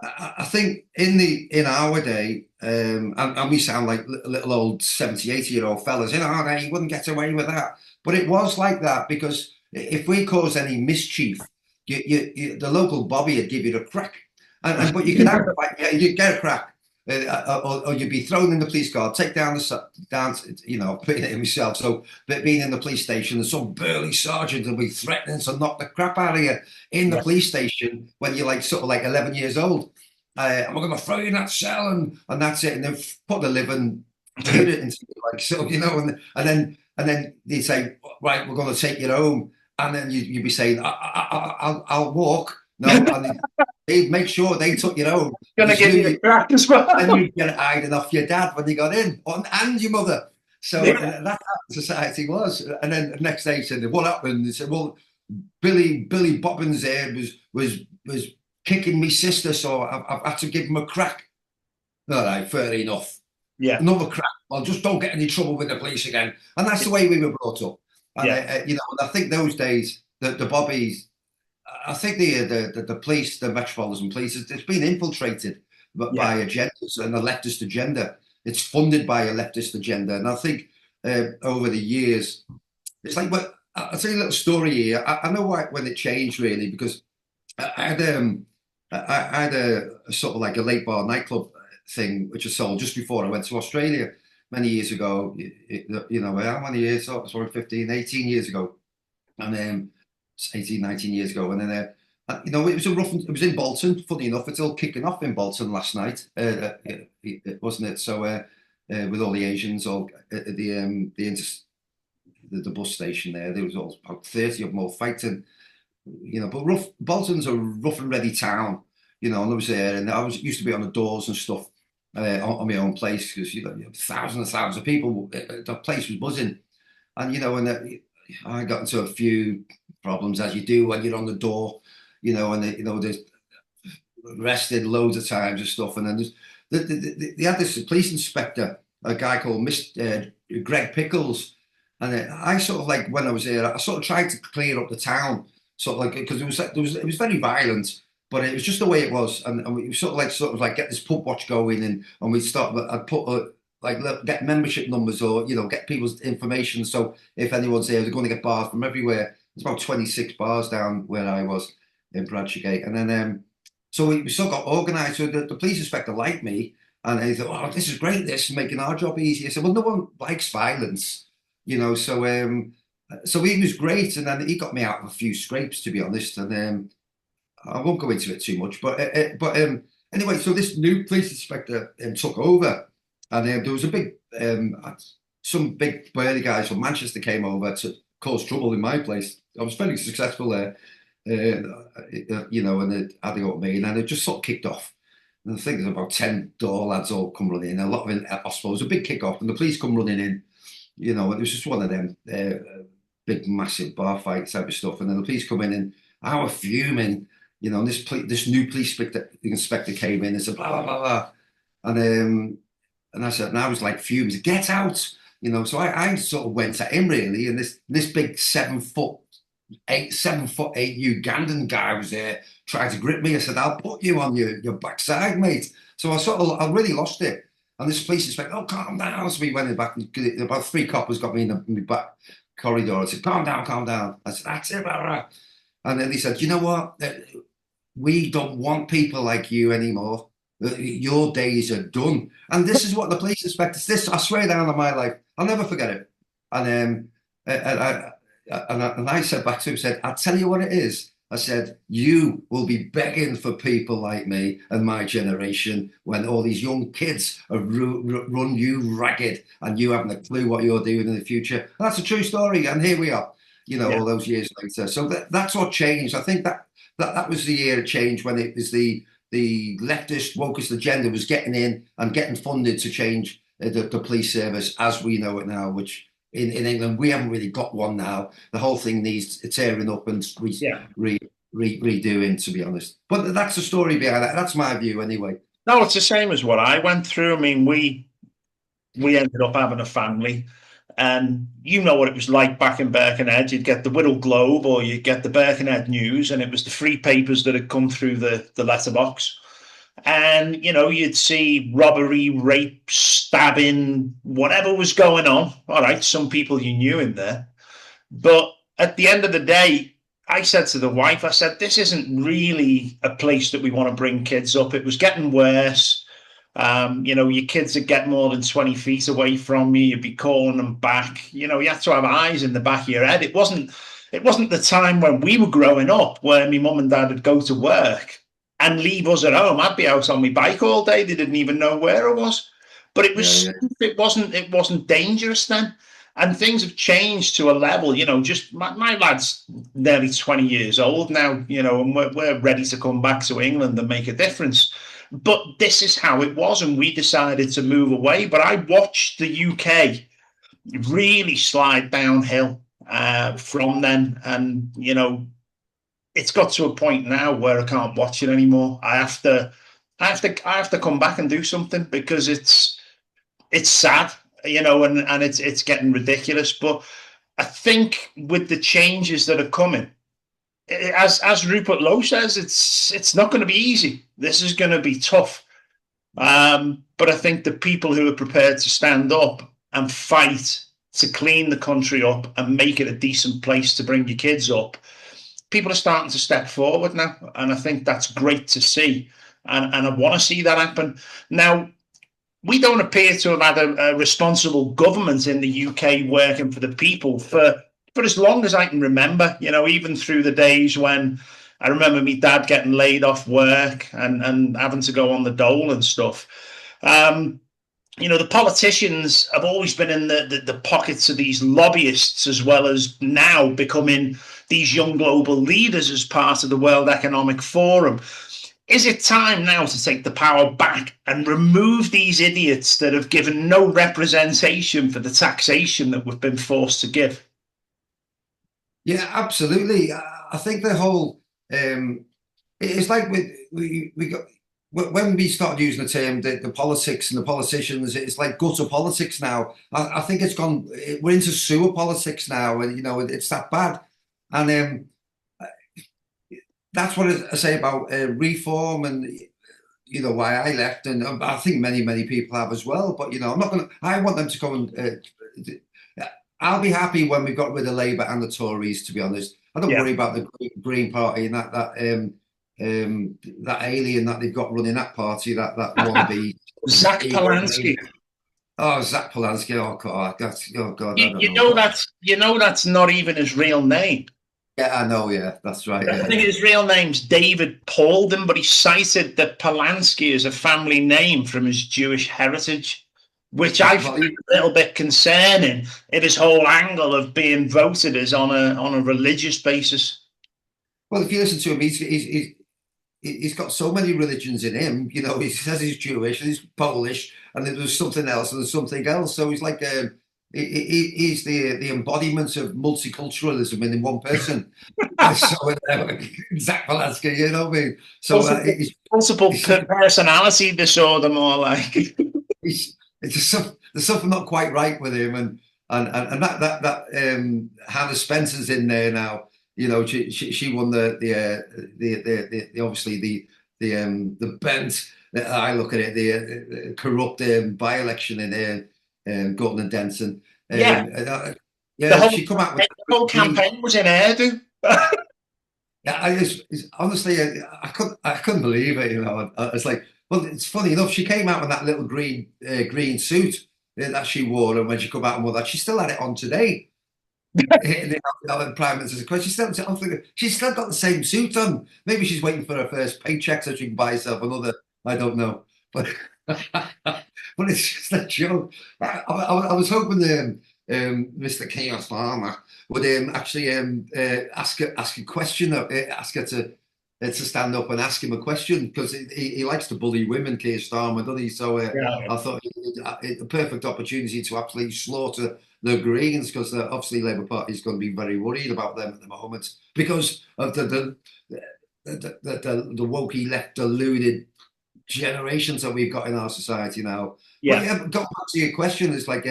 I think in our day, and we sound like little old 70, 80-year-old fellas, no, you wouldn't get away with that. But it was like that because if we caused any mischief, the local bobby would give you the crack. But you could have, you'd get a crack, or you'd be thrown in the police car, take down putting it in myself. So being in the police station, and some burly sergeant will be threatening to knock the crap out of you in the police station when you're like sort of like 11 years old. I'm going to throw you in that cell, and that's it. And then put the living into like so, and then they say, right, we're going to take you home, and then you'd be saying, I'll walk. No, and they'd make sure they took you home. Gonna give you a crack as well. And you'd get it hiding off your dad when you got in, and your mother. So that's how society was. And then the next day, he said, "What happened?" They said, "Well, Billy Bobbins there was kicking me sister, so I've had to give him a crack." All right, fair enough. Yeah, another crack. Well, just don't get any trouble with the police again. And that's the way we were brought up. And and I think those days the bobbies. I think the police, the Metropolitan Police, it's been infiltrated by agendas and a leftist agenda. It's funded by a leftist agenda, and I think over the years, it's like. But I'll tell you a little story here. I know why when it changed really because I had a sort of like a late bar nightclub thing which I sold just before I went to Australia many years ago. How many years? So it was 15, 18 years ago, and 18, 19 years ago. And then, it was it was in Bolton, funny enough. It's all kicking off in Bolton last night, wasn't it? So, with all the Asians, all at the bus station there was all about 30 of them all fighting, but Bolton's a rough and ready town, and I was there, and used to be on the doors and stuff on my own place because, thousands and thousands of people, the place was buzzing. And, I got into a few problems as you do when you're on the door, and there's arrested loads of times and stuff. And then they had this police inspector, a guy called Mr. Greg Pickles, and I sort of like when I was there, I sort of tried to clear up the town, sort of like because it was very violent, but it was just the way it was, and we sort of like get this pub watch going, and we start. I'd put get membership numbers or get people's information, so if anyone's there, they're going to get bars from everywhere. There's about 26 bars down where I was in Bradshawgate, and then so we sort of got organised. So the police inspector liked me, and he thought, "Oh, this is great! This is making our job easier." So, well, no one likes violence, So he was great, and then he got me out of a few scrapes, to be honest. And I won't go into it too much, but anyway, so this new police inspector took over. And there was a big, some big burly guys from Manchester came over to cause trouble in my place. I was very successful there, and they had to go to me, and then it just sort of kicked off. And I think there's about 10 door lads all come running in. A lot of it, I suppose, a big kick off, and the police come running in. And it was just one of them big, massive bar fight type of stuff. And then the police come in, and I was fuming, and this new police inspector came in and said, blah, blah, blah, blah. And I said, and I was like fuming, get out, So I sort of went at him really, and this big 7'8" Ugandan guy was there trying to grip me. I said, I'll put you on your backside, mate. So I really lost it. And this police inspector, oh, calm down. So we went in back, and about 3 coppers got me in the back corridor. I said, calm down, calm down. I said, that's it, blah, blah. And then he said, you know what? We don't want people like you anymore. Your days are done. And this is what the police inspector, I swear down on my life, I'll never forget it. And I said back to him, I'll tell you what it is. I said, you will be begging for people like me and my generation when all these young kids have run you ragged and you haven't a clue what you're doing in the future. And that's a true story. And here we are, Yeah. all those years later. So that's what changed. I think that was the year of change when it was the leftist wokist agenda was getting in and getting funded to change the police service as we know it now, which in England we haven't really got one now. The whole thing needs tearing up and redoing, to be honest. But that's the story behind that. That's my view anyway. No, it's the same as what I went through. I mean, we ended up having a family, and you know what it was like back in Birkenhead. You'd get the Whittle Globe or you'd get the Birkenhead News, and it was the free papers that had come through the letterbox. And, you'd see robbery, rape, stabbing, whatever was going on. All right, some people you knew in there. But at the end of the day, I said to the wife, I said, this isn't really a place that we want to bring kids up. It was getting worse. Your kids would get more than 20 feet away from you. You'd be calling them back. You had to have eyes in the back of your head. It wasn't the time when we were growing up where my mum and dad would go to work and leave us at home. I'd be out on my bike all day. They didn't even know where I was. But it was it wasn't dangerous then. And things have changed to a level, just my lad's nearly 20 years old now, and we're ready to come back to England and make a difference. But this is how it was, and we decided to move away. But I watched the UK really slide downhill from then. And, it's got to a point now where I can't watch it anymore. I have to come back and do something because it's sad, and it's getting ridiculous. But I think with the changes that are coming, as Rupert Lowe says, it's not going to be easy. This is going to be tough. But I think the people who are prepared to stand up and fight to clean the country up and make it a decent place to bring your kids up, people are starting to step forward now, and I think that's great to see, and I want to see that happen. Now, we don't appear to have had a responsible government in the UK working for the people for as long as I can remember, even through the days when I remember my dad getting laid off work and having to go on the dole and stuff. The politicians have always been in the pockets of these lobbyists, as well as now becoming these young global leaders as part of the World Economic Forum. Is it time now to take the power back and remove these idiots that have given no representation for the taxation that we've been forced to give? Yeah, absolutely. I think the whole it's like we got when we started using the term the politics and the politicians, it's like gutter politics now. I think it's gone. We're into sewer politics now, and it's that bad. And that's what I say about reform, and why I left, and I think many people have as well. But I'm not going to. I want them to come and. I'll be happy when we've got rid of Labour and the Tories. To be honest, I don't worry about the Green Party and that alien that they've got running that party. That wannabe Zach Polanski. Oh, Zach Polanski. Oh God, God. That's not even his real name. Yeah, I know. Yeah, that's right. I think his real name's David Paulden, but he cited that Polanski as a family name from his Jewish heritage, which I find a little bit concerning in his whole angle of being voted as on a religious basis. Well, if you listen to him, he's got so many religions in him. He says he's Jewish, and he's Polish, and there's something else, and there's something else. So he's like he's the embodiment of multiculturalism in one person. So Zach Polanski, you know what I mean? So multiple personality disorder, more like. There's something not quite right with him, and that Hannah Spencer's in there now. She won the obviously the bent. I look at it, the corrupt by-election in Gordon and Denson. The whole, she come out with the whole campaign was in Urdu. Yeah, honestly, I couldn't believe it. It's like, well, it's funny enough. She came out in that little green suit that she wore, and when she come out and wore that, she still had it on today. The Prime Minister's question. She's still got the same suit on. Maybe she's waiting for her first paycheck so she can buy herself another. I don't know, but but it's just a joke. I was hoping Mr. Chaos Farmer would actually ask a question, ask her to stand up and ask him a question because he likes to bully women, Keir Starmer, doesn't he? So Yeah. I thought a perfect opportunity to absolutely slaughter the Greens because obviously Labour Party is going to be very worried about them at the moment because of the wokey left deluded generations that we've got in our society now. But Yeah. yeah, going back to your question, it's like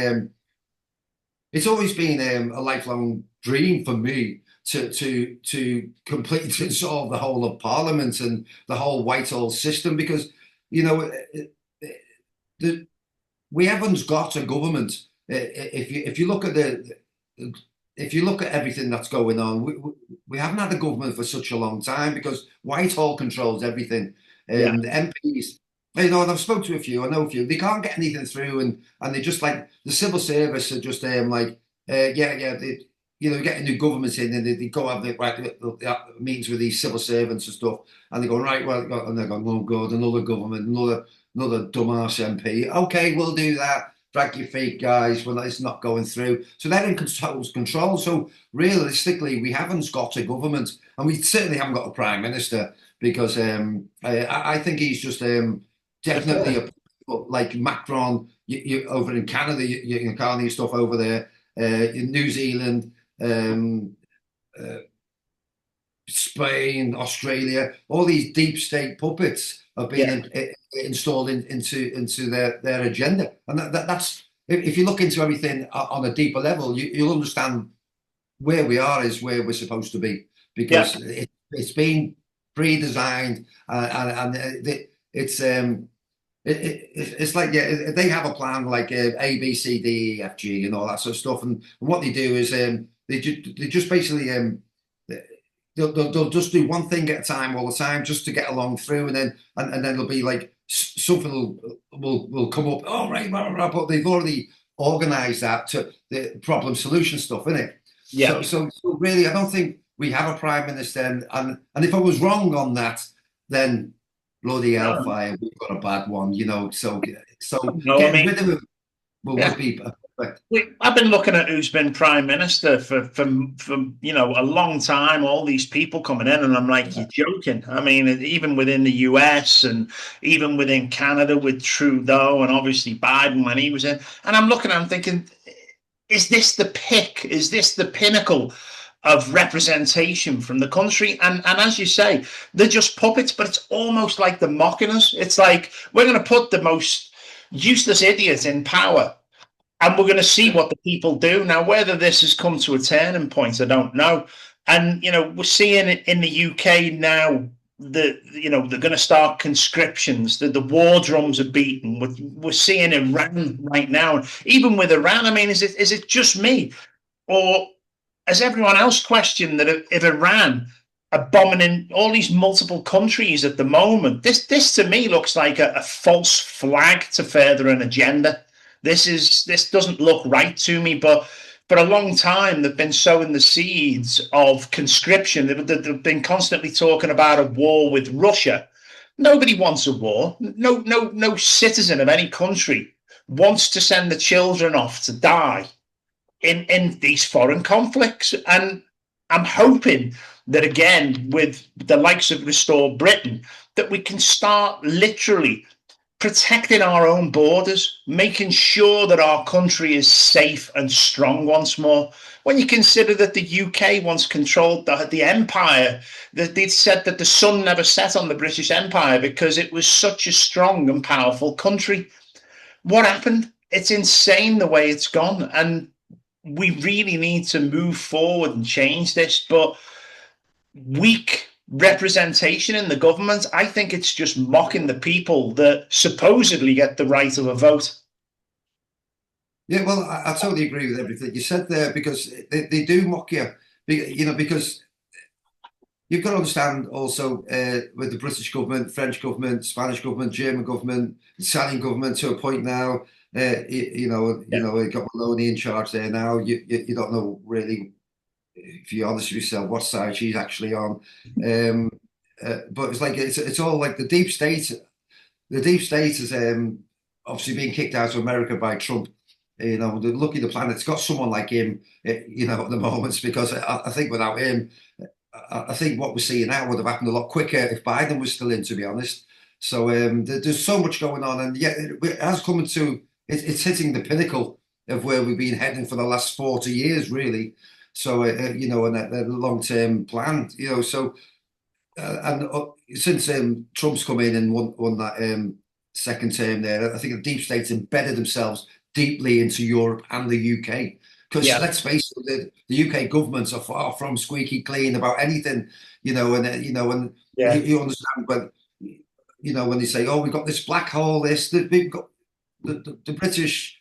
it's always been a lifelong dream for me to completely solve the whole of Parliament and the whole Whitehall system because you know the, we haven't got a government. If you look at if you look at everything that's going on, we haven't had a government for such a long time because Whitehall controls everything. Yeah. The MPs, you know, and I've spoken to a few, I know a few, they can't get anything through, and they just like the civil service are just you know, getting new governments in, and they go have the meetings with these civil servants and stuff, and they go right, well, and they're going, oh god, another government, another dumbass MP. Okay, we'll do that. Drag your feet, guys. Well, it's not going through. So they're in control. So realistically, we haven't got a government, and we certainly haven't got a prime minister because I think he's just definitely like Macron. Over in Canada, you can't do stuff over there. In New Zealand, uh, Spain, Australia, all these deep state puppets have been Yeah. installed into their agenda, and that's if you look into everything on a deeper level, you'll understand where we are is where we're supposed to be Yeah. because it's been pre-designed and it's like they have a plan like A B C D E F G and all that sort of stuff, and what they do is they just basically they'll just do one thing at a time all the time just to get along through, and then there'll be like something will come up. Oh right, but they've already organised that to the problem solution stuff, isn't it? Yeah. So really, I don't think we have a prime minister, and if I was wrong on that, then bloody No, hellfire, we've got a bad one, you know. So no, I getting mean, rid of him yeah. would be perfect. I've been looking at who's been prime minister for a long time. All these people coming in, and I'm like, you're joking. I mean, even within the US and even within Canada with Trudeau and obviously Biden when he was in, and I'm looking, I'm thinking, is this the pick? Is this the pinnacle of representation from the country? And as you say, they're just puppets, but it's almost like they're mocking us. It's like we're going to put the most useless idiot in power and we're going to see what the people do. Now, whether this has come to a turning point, I don't know. And we're seeing it in the UK now. They're going to start conscriptions. The war drums are beaten. We're seeing Iran right now. Even with Iran, I mean, is it just me, or has everyone else questioned that if Iran are bombing in all these multiple countries at the moment, this to me looks like a false flag to further an agenda. This doesn't look right to me, but for a long time they've been sowing the seeds of conscription. They've been constantly talking about a war with Russia. Nobody wants a war. No citizen of any country wants to send the children off to die in these foreign conflicts. And I'm hoping that again, with the likes of Restore Britain, that we can start literally protecting our own borders, making sure that our country is safe and strong once more. When you consider that the UK once controlled the empire, that they'd said that the sun never set on the British Empire because it was such a strong and powerful country. What happened? It's insane the way it's gone. And we really need to move forward and change this. But weak representation in the government, I think it's just mocking the people that supposedly get the right of a vote. Yeah, well, I totally agree with everything you said there because they do mock you, you know, because you've got to understand also with the British government, French government, Spanish government, German government, Italian government to a point now. You know, got Maloney in charge there now. You don't know really, if you're honest with yourself, what side she's actually on. Um, but it's like it's all like the deep state. The deep state is obviously being kicked out of America by Trump. You know, the lucky the planet's got someone like him. You know, at the moment, because I think without him, I think what we're seeing now would have happened a lot quicker if Biden was still in, to be honest. So there's so much going on, and yet it has come to it's hitting the pinnacle of where we've been heading for the last 40 years, really. So you know, and a long-term plan, you know. So and since Trump's come in and won that second term there, I think the deep states embedded themselves deeply into Europe and the UK. Because Yeah, let's face it, the UK governments are far from squeaky clean about anything, you know, and yeah, you understand when you know when they say, "Oh, we've got this black hole," we've got the British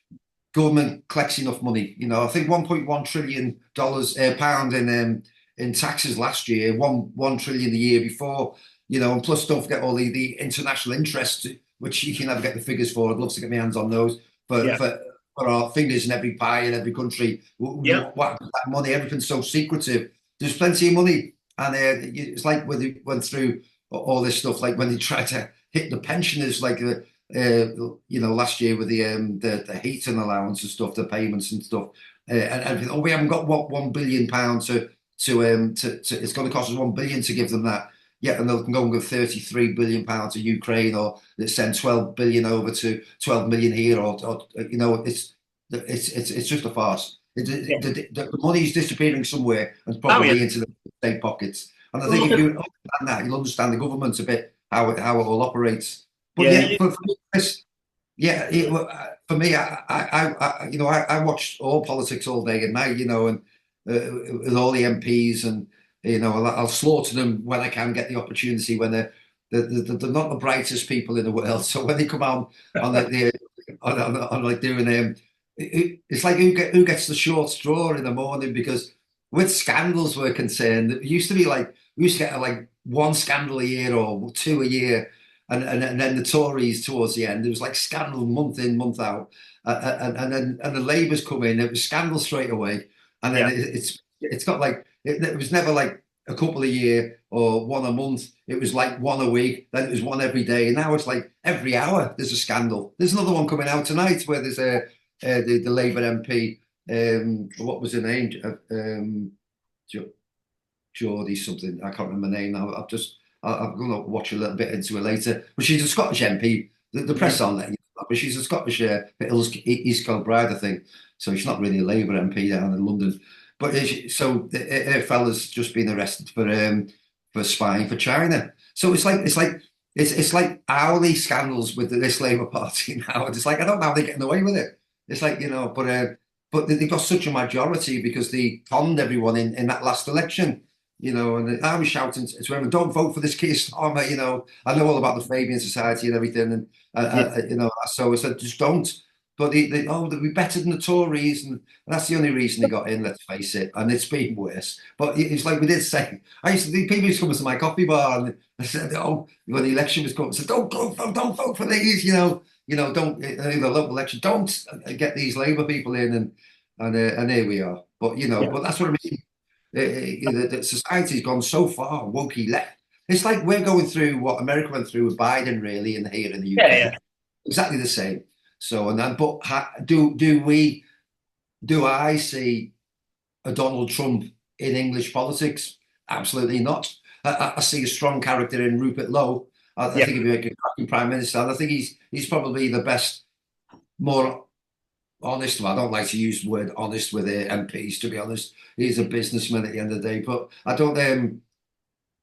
government collects enough money. You know, I think $1.1 trillion pound in taxes last year, one trillion the year before. You know, and plus don't forget all the international interest, which you can never get the figures for. I'd love to get my hands on those for yeah, for, for our fingers in every pie in every country. yeah, What that money? Everything's so secretive. There's plenty of money, and it's like when they went through all this stuff, like when they tried to hit the pensioners, like you know, last year with the heating allowance and stuff, the payments and stuff, and everything. Oh, we haven't got what £1 billion to it's going to cost us 1 billion to give them that. Yeah, and they'll go and give 33 billion pounds to Ukraine, or they send 12 billion over to 12 million here, or you know, it's just a farce. yeah. The money is disappearing somewhere and Oh yeah. probably into the state pockets. And I Well, think look if at you understand that, you'll understand the government a bit how it all operates. But yeah, yeah, for me, Chris, yeah, for me, you know, I watch all politics all day and night, you know, and with all the MPs, and you know, I'll slaughter them when I can get the opportunity when they're not the brightest people in the world. So when they come on on like doing it's like who gets the short straw in the morning, because with scandals we're concerned, it used to be like we used to get like one scandal a year or two a year, and then the Tories towards the end, it was like scandal month in, month out, and the Labour's come in, it was scandal straight away, and then yeah, it's got like it was never like a couple a year or one a month. It was like one a week, then it was one every day, and now it's like every hour there's a scandal. There's another one coming out tonight where there's the Labour MP, what was her name? Geordie something. I can't remember the name now. I'm going to watch a little bit into it later. But she's a Scottish MP. The press mhm, aren't letting you know, but she's a Scottish East Kilbride, I think. So she's not really a Labour MP down in London. But so her fella's just been arrested for spying for China. So it's like hourly scandals with this Labour Party now. It's like I don't know how they're getting away with it. It's like, you know, but they've got such a majority because they conned everyone in that last election, you know. And I was shouting to everyone, "Don't vote for this Keir Starmer." You know, I know all about the Fabian Society and everything, and yeah, you know, so I said, "Just don't." But they'll be better than the Tories, and that's the only reason they got in. Let's face it, and it's been worse. But it's like we did say. I used to people used to come to my coffee bar, and I said, "Oh, when the election was coming, I said, don't vote for these." You know, don't in the local election, don't get these Labour people in, and here we are. But you know, yeah, but that's what I mean. The society's gone so far wokey left. It's like we're going through what America went through with Biden, really, and here in the yeah, UK, yeah. exactly the same. So, and then, but do I see a Donald Trump in English politics? Absolutely not. I see a strong character in Rupert Lowe. I Yeah. think he'd be a cracking prime minister. And I think he's probably the best, more honest. Well, I don't like to use the word honest with MPs, to be honest. He's a businessman at the end of the day. But I don't.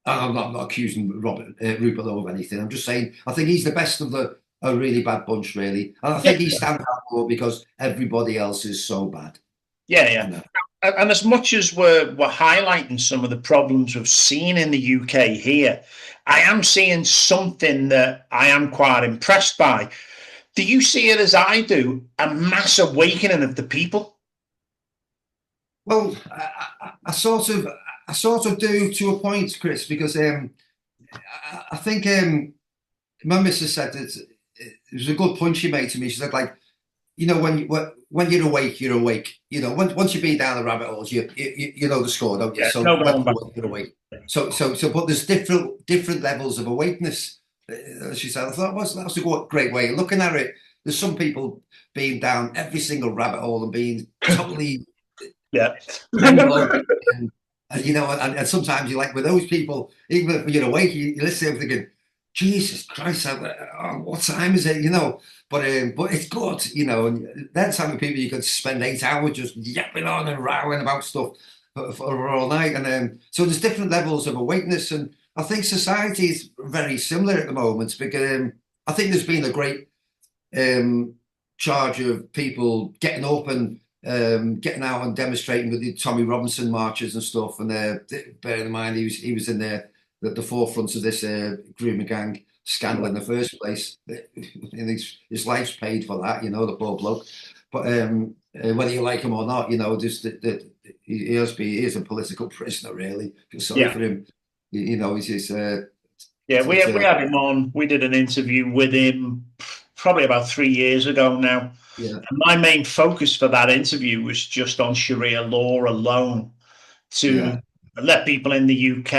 I'm not accusing Rupert Lowe of anything. I'm just saying I think he's the best of a really bad bunch, really. And I Yeah, think he stands out more because everybody else is so bad. yeah, You yeah. know. And as much as we're highlighting some of the problems we've seen in the UK here, I am seeing something that I am quite impressed by. Do you see it as I do? A mass awakening of the people? Well, I sort of do to a point, Chris, because I think my missus said it was a good point she made to me. She said, like, you know, when you're awake, you're awake. You know, once you've been down the rabbit holes, you know the score, don't you? Yeah, So no when going back. you're awake. But there's different levels of awakeness. As she said, I thought that was a great way of looking at it. There's some people being down every single rabbit hole and being totally Yeah. mind-blown. And you know, and sometimes you like with those people, even if you're awake, you listen to them thinking, Jesus Christ, what time is it? You know, but it's good, you know. And then some people you could spend 8 hours just yapping on and rowing about stuff for all night. And so there's different levels of awakeness, and I think society is very similar at the moment because I think there's been a great charge of people getting up and getting out and demonstrating with the Tommy Robinson marches and stuff. And bearing in mind he was in the forefront of this grooming gang scandal in the first place. And his life's paid for that, you know, the poor bloke. But whether you like him or not, you know, just he is a political prisoner, really. Feel sorry for him. You know, he's yeah, we had him on. We did an interview with him probably about 3 years ago now. yeah. And my main focus for that interview was just on Sharia law alone, to let people in the UK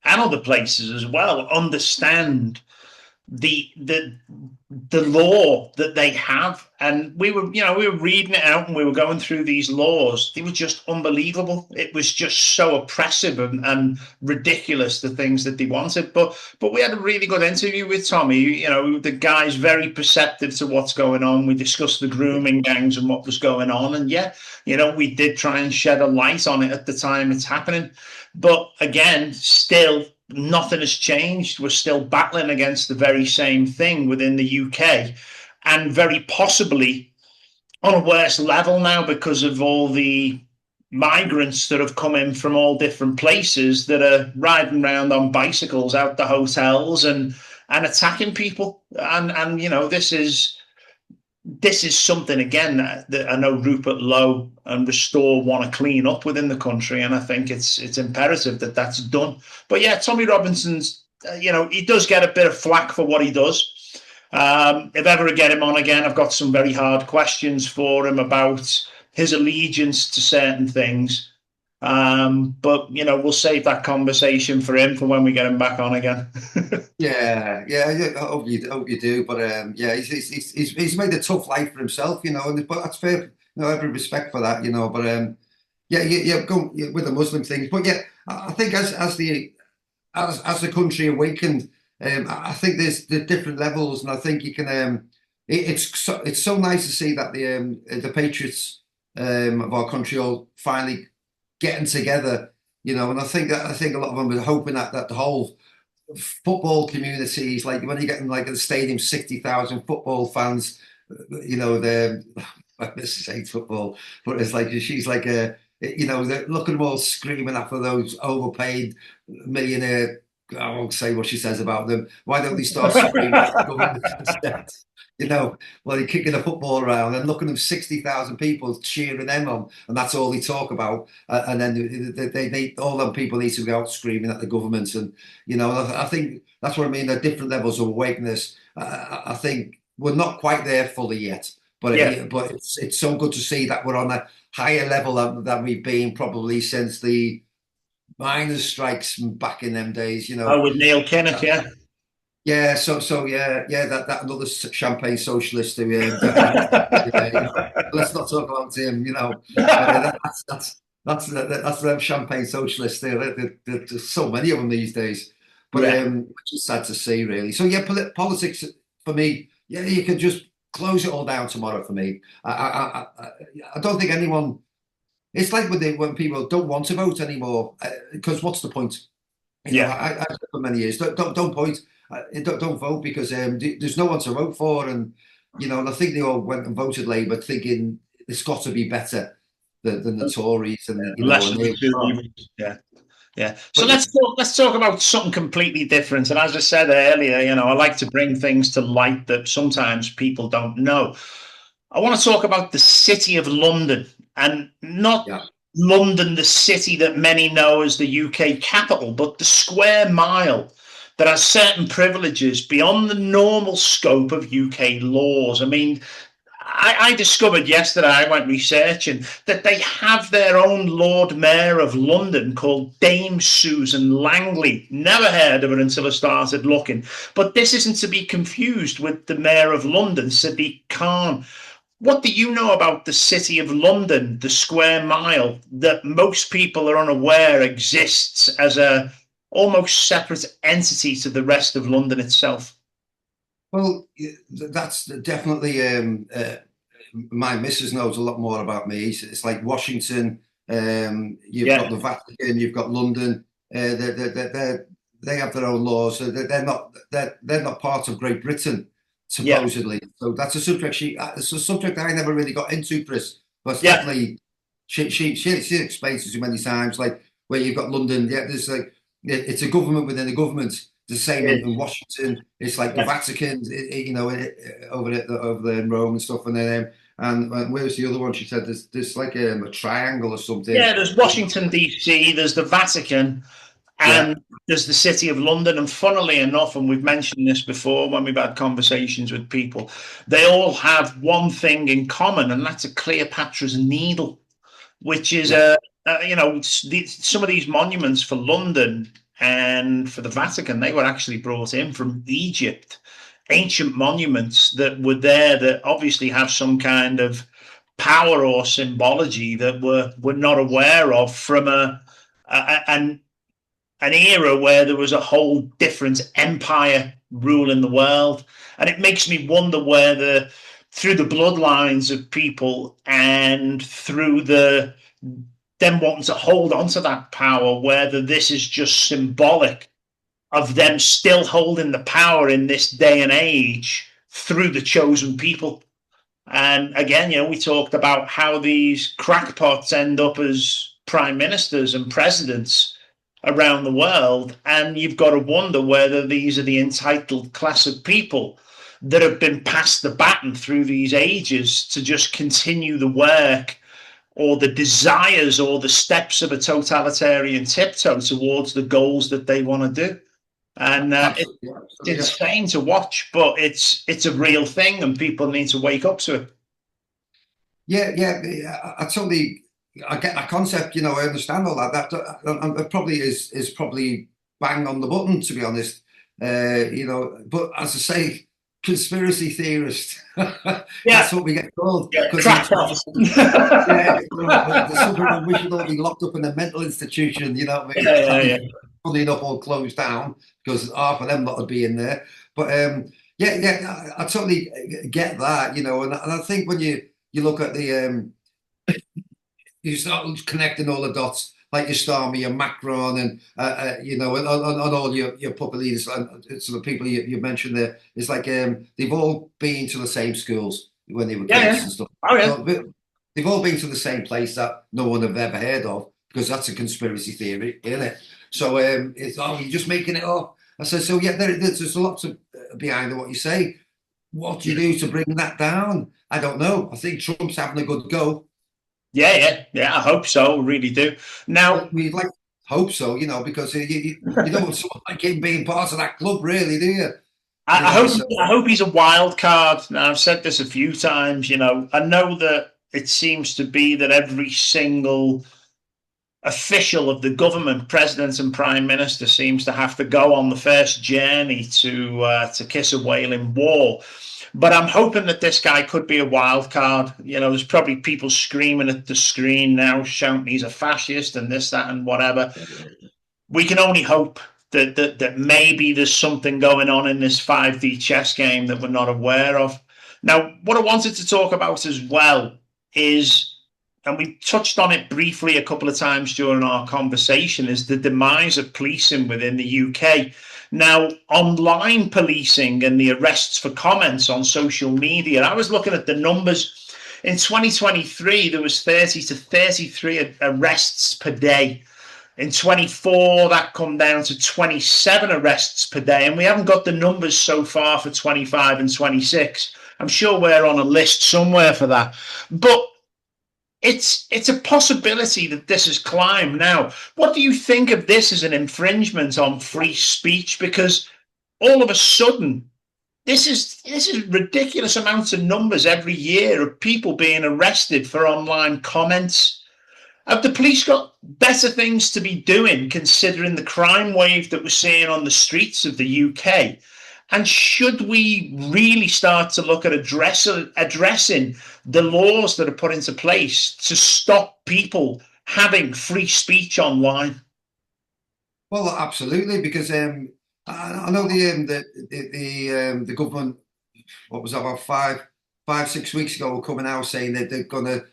and other places as well understand the law that they have. And we were reading it out, and we were going through these laws. They were just unbelievable. It was just so oppressive and ridiculous, the things that they wanted. But we had a really good interview with Tommy. You know, the guy's very perceptive to what's going on. We discussed the grooming gangs and what was going on. And yeah, you know, we did try and shed a light on it at the time it's happening. But again, still, nothing has changed. We're still battling against the very same thing within the UK, and very possibly on a worse level now because of all the migrants that have come in from all different places that are riding around on bicycles out the hotels and attacking people. And you know, this is something again that I know Rupert Lowe and Restore want to clean up within the country, and I think it's imperative that that's done. But yeah, Tommy Robinson's, you know, he does get a bit of flack for what he does. If ever I get him on again, I've got some very hard questions for him about his allegiance to certain things. But you know, we'll save that conversation for him for when we get him back on again. Yeah. I hope you do. But yeah, he's made a tough life for himself, you know. But that's fair. You know, every respect for that, you know. But go with the Muslim things. But yeah, I think as the country awakened, I think there's the different levels, and I think you can. It's so nice to see that the patriots of our country all finally getting together, you know. And I think a lot of them were hoping that the whole football communities, like when you're getting like at the stadium, 60,000 football fans, you know, this is hate football, but it's like she's like you know, look at them all screaming after those overpaid millionaire. I won't say what she says about them. Why don't they start screaming at the government instead? You know, well, they're kicking a football around and looking at them 60,000 people cheering them on, and that's all they talk about. And then they all them people need to go out screaming at the government. And you know, I think that's what I mean. There are different levels of awakeness. I think we're not quite there fully yet, but it's so good to see that we're on a higher level than we've been probably since the miners' strikes back in them days. You know, oh, with Neil Kinnock, yeah. Yeah, that another champagne socialist who, you know, let's not talk about him, you know. That's them champagne socialists. There's so many of them these days, but which is sad to see, really. So yeah, politics for me, yeah, you can just close it all down tomorrow for me. I don't think anyone. It's like when people don't want to vote anymore because what's the point? You know, I for many years don't point. Don't vote because there's no one to vote for, and you know, and I think they all went and voted Labour, thinking it's got to be better than the Tories, and you know, yeah. So let's talk about something completely different. And as I said earlier, you know, I like to bring things to light that sometimes people don't know. I want to talk about the city of London, and not London, the city that many know as the UK capital, but the square mile that has certain privileges beyond the normal scope of UK laws. I mean, I discovered yesterday, I went researching, that they have their own Lord Mayor of London called Dame Susan Langley. Never heard of her until I started looking. But this isn't to be confused with the Mayor of London, Sadiq Khan. What do you know about the City of London, the square mile, that most people are unaware exists as a almost separate entity to the rest of London itself? Well, that's definitely my missus knows a lot more about me. It's like Washington, you've got Yeah, the Vatican, you've got London. They have their own laws. So they're not part of Great Britain, yeah, supposedly. So that's a subject it's a subject I never really got into, Chris. But it's yeah, definitely she explains it to many times, like where you've got London. Yeah, there's like it's a government within a government. The same it in is. Washington. It's like the Yeah. Vatican, over there in Rome and stuff. And then and where's the other one? She said there's like a triangle or something. Yeah, there's Washington, D.C., there's the Vatican, Yeah, and there's the City of London. And funnily enough, and we've mentioned this before when we've had conversations with people, they all have one thing in common, and that's a Cleopatra's Needle, which is yeah, some of these monuments for London and for the Vatican, they were actually brought in from Egypt. Ancient monuments that were there that obviously have some kind of power or symbology that we're not aware of from an an era where there was a whole different empire ruling the world. And it makes me wonder whether through the bloodlines of people and through them wanting to hold on to that power, whether this is just symbolic of them still holding the power in this day and age through the chosen people. And again, we talked about how these crackpots end up as prime ministers and presidents around the world. And you've got to wonder whether these are the entitled class of people that have been passed the baton through these ages to just continue the work or the desires or the steps of a totalitarian tiptoe towards the goals that they want to do. And it's absolutely, absolutely, yeah. insane to watch, but it's a real thing, and people need to wake up to it. Yeah. I totally, I get that concept. I understand all that. That probably is probably bang on the button, to be honest. But as I say, conspiracy theorist. Yeah, That's what we get called yeah, because crackpots. yeah, there's something we should all be locked up in a mental institution. You know what I mean? Yeah, yeah, Funny enough, all closed down because half of them lot would be in there. But I totally get that. And I think when you look at you start connecting all the dots, like your Starmer, your Macron, and and all your puppet leaders and some of the people you mentioned there. It's like they've all been to the same schools when they were yeah, kids yeah. and stuff. Oh yeah. So they've all been to the same place that no one have ever heard of because that's a conspiracy theory, isn't it? So it's you're just making it up. I said, so yeah, there's a lot behind what you say. What do you do to bring that down? I don't know. I think Trump's having a good go. Yeah, yeah, yeah. I hope so. Really do. Now, We'd like to hope so, because you don't want someone like him being part of that club, really, do you? I hope So I hope he's a wild card. Now, I've said this a few times. I know that it seems to be that every single official of the government, president and prime minister, seems to have to go on the first journey to kiss a wailing wall. But I'm hoping that this guy could be a wild card. There's probably people screaming at the screen now, shouting he's a fascist and this, that, and whatever. We can only hope that maybe there's something going on in this 5D chess game that we're not aware of. Now, what I wanted to talk about as well is, and we touched on it briefly a couple of times during our conversation, is the demise of policing within the UK. Now, online policing and the arrests for comments on social media, I was looking at the numbers. In 2023, there was 30 to 33 arrests per day. In 24, that come down to 27 arrests per day. And we haven't got the numbers so far for 25 and 26. I'm sure we're on a list somewhere for that. But it's a possibility that this has climbed now. What do you think of this as an infringement on free speech? Because all of a sudden, this is ridiculous amounts of numbers every year of people being arrested for online comments. Have the police got better things to be doing, considering the crime wave that we're seeing on the streets of the UK? And should we really start to look at addressing the laws that are put into place to stop people having free speech online? Well, absolutely, because I know the government, what was that, about 6 weeks ago, were coming out saying that they're going to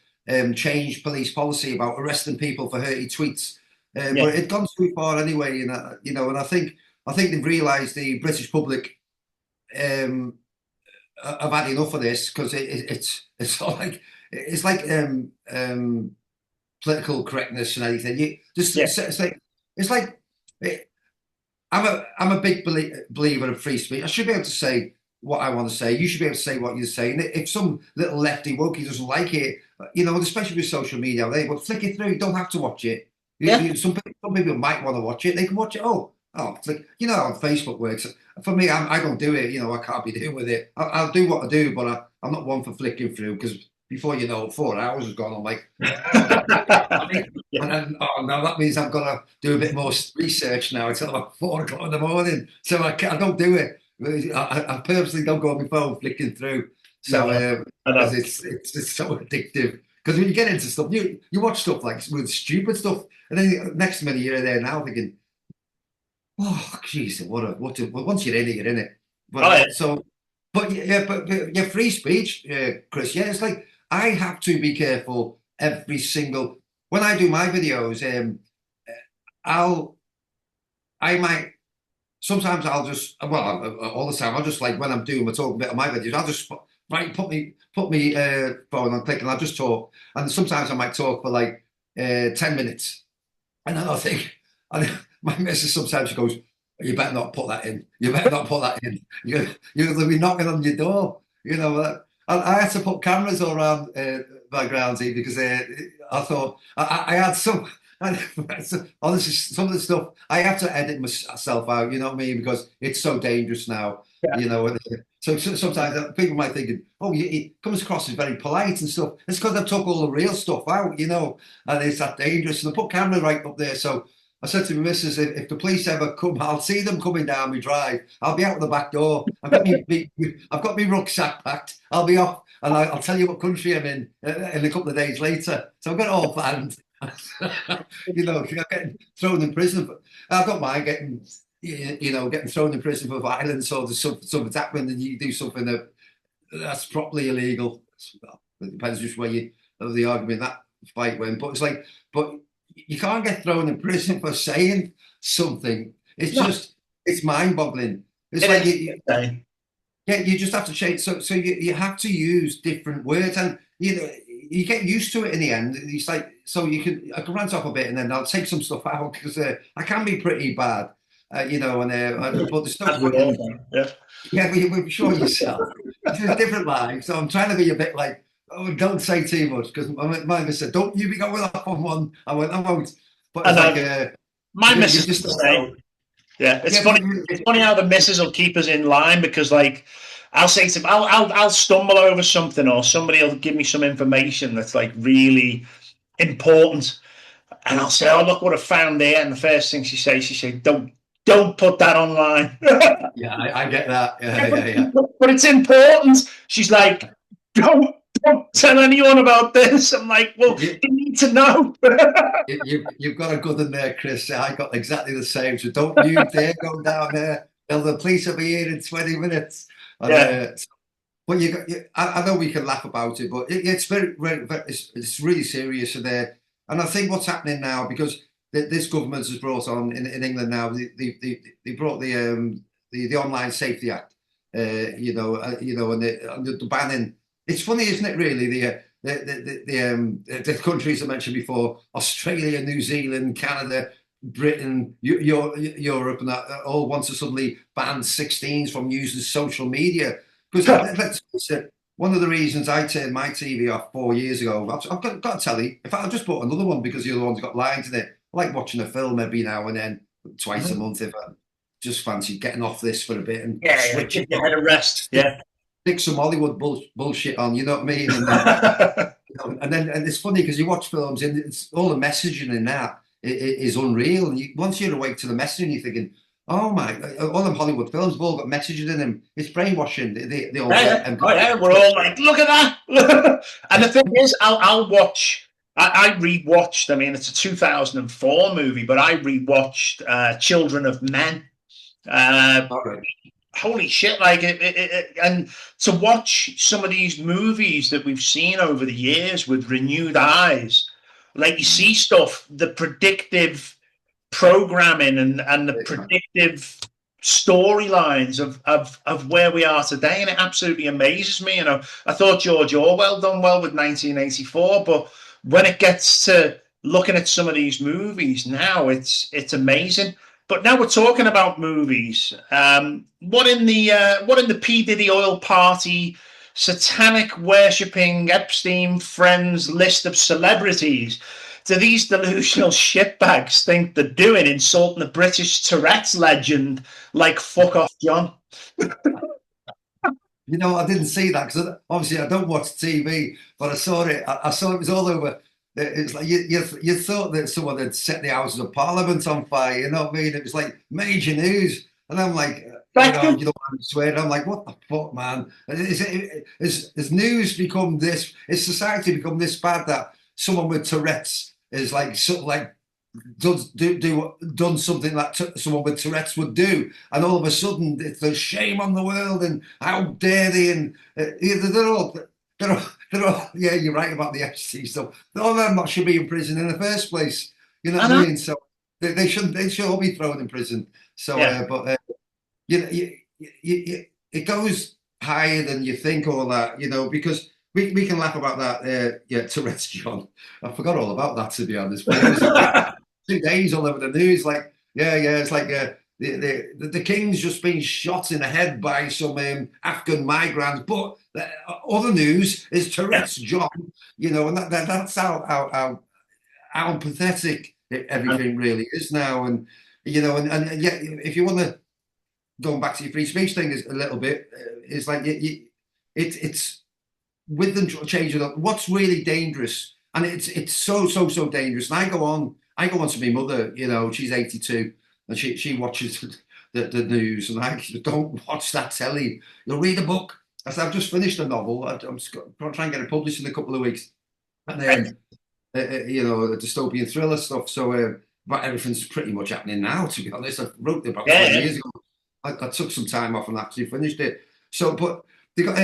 change police policy about arresting people for hurty tweets. Yeah. But it had gone too far anyway, and I think they've realised, the British public have had enough of this, because it's all like, it's like political correctness and everything. Yeah. It's like I'm a big believer of free speech. I should be able to say what I want to say. You should be able to say what you're saying. If some little lefty wokey doesn't like it, especially with social media, they will flick it through. You don't have to watch it. Yeah. Some people might want to watch it. They can watch it. Oh, it's like, how Facebook works. For me, I don't do it. I can't be doing with it. I'll do what I do, but I'm not one for flicking through, because before you know it, 4 hours has gone. I'm like, and then, oh no, that means I've got to do a bit more research now until about 4 o'clock in the morning. So I don't do it. I purposely don't go on my phone flicking through. So because it's so addictive. Because when you get into stuff, you watch stuff like with stupid stuff, and then next minute you're there now thinking, oh, jeez, once you're in it, you're in it. But free speech, Chris. Yeah, it's like, I have to be careful every single, when I do my videos. Sometimes I'll just, well, all the time, I'll just, like, when I'm doing my talking bit of my videos, I'll just put me phone on, click, and I'll just talk. And sometimes I might talk for like 10 minutes, and then I'll think, and my missus sometimes, she goes, you better not put that in. You better not put that in. You'll be knocking on your door. I had to put cameras all around my grounds here, because I thought I had some. Honestly, some of the stuff I have to edit myself out. You know what I mean? Because it's so dangerous now. Yeah. So sometimes people might think, oh, it comes across as very polite and stuff. It's because I took all the real stuff out, and it's that dangerous. And I put camera right up there. So I said to my missus, if the police ever come, I'll see them coming down my drive. I'll be out the back door. I've got my rucksack packed. I'll be off, and I'll tell you what country I'm in a couple of days later. So I've got it all planned. Getting thrown in prison. I don't mind getting thrown in prison for violence, or there's something's happened and you do something that's properly illegal. Well, it depends which way you of the argument that fight went. But it's like, but you can't get thrown in prison for saying something. It's mind-boggling. It's you just have to change. So you have to use different words, and you get used to it in the end. It's like, so I can rant off a bit, and then I'll take some stuff out, because I can be pretty bad, but there's no. Yeah, we're sure yourself. It's a different life, so I'm trying to be a bit like, oh, don't say too much, because my missus said, don't you be going off on one. I went, I won't. But it's like, my missus just the same. Yeah, it's funny. It's funny how the missus will keep us in line, because, like, I'll say to I'll stumble over something, or somebody will give me some information that's like really important, and I'll say, "Oh, look what I found there." And the first thing she said, "Don't put that online." Yeah, I get that. Yeah. But it's important. She's like, "Don't tell anyone about this." I'm like, "Well, you need to know." You've got a good in there, Chris. I got exactly the same. So don't you dare go down there. The police will be here in 20 minutes. But I know we can laugh about it, but it's it's really serious. And I think what's happening now, because this government has brought on in England now, they brought the Online Safety Act, and the banning. It's funny, isn't it? Really, the countries I mentioned before, Australia, New Zealand, Canada, Britain, Europe, and that all want to suddenly ban 16s from using social media. Because let's face it, one of the reasons I turned my TV off 4 years ago, I've got to tell you, in fact, I just bought another one because the other one's got lines in it. I like watching a film every now and then, twice a month, just fancy getting off this for a bit and Yeah, switch give it your off, head a rest. stick, Yeah. stick some Hollywood bullshit on, you know what I mean? And then, and it's funny because you watch films and it's all the messaging in that is unreal. And once you're awake to the messaging, you're thinking, oh my, all them Hollywood films have all got messaging in them. It's brainwashing. They all Yeah, yeah. Oh yeah, we're all like, look at that. And the thing is, I'll watch. I rewatched. I mean, it's a 2004 movie, but I rewatched Children of Men. Uh, all right. Holy shit! Like, and to watch some of these movies that we've seen over the years with renewed eyes, like you see stuff, the predictive programming and the predictive storylines of where we are today, and it absolutely amazes me. You know, I thought George Orwell done well with 1984, but when it gets to looking at some of these movies now, it's amazing. But now we're talking about movies. What in the P Diddy oil party, satanic worshipping Epstein friends list of celebrities do these delusional shitbags think they're doing, insulting the British Tourette's legend like fuck off, John? You know, I didn't see that because obviously I don't watch TV, but I saw it. I saw it was all over. It's like you thought that someone had set the Houses of Parliament on fire. You know what I mean? It was like major news, and I'm like, you know, I'm swearing. I'm like, what the fuck, man? Is news become this? Is society become this bad that someone with Tourette's is like sort of like done something that someone with Tourette's would do, and all of a sudden there's shame on the world and how dare they, and they're all yeah, you're right about the Epstein stuff. All of them should be in prison in the first place. You know what I mean? So they should all be thrown in prison. So, Yeah. you know, it goes higher than you think, all that, you know, because we can laugh about that. Yeah, Tourette's, John. I forgot all about that, to be honest. But it was a 2 days all over the news. Like, yeah, it's like the king's just been shot in the head by some Afghan migrants. But other news is Tourette's, John. You know, and that's how pathetic everything really is now. And you know, and yet, if you want to going back to your free speech thing is a little bit, it's like it's with them changing up. What's really dangerous, and it's so dangerous. And I go on to my mother. You know, she's 82, and she watches the news, and I don't watch that telly. You'll read a book. I said, I've just finished a novel. I'm trying to get it published in a couple of weeks, and then you know, the dystopian thriller stuff. So, but everything's pretty much happening now. To be honest, I wrote it about 20 years ago. I took some time off and actually finished it. So, but they got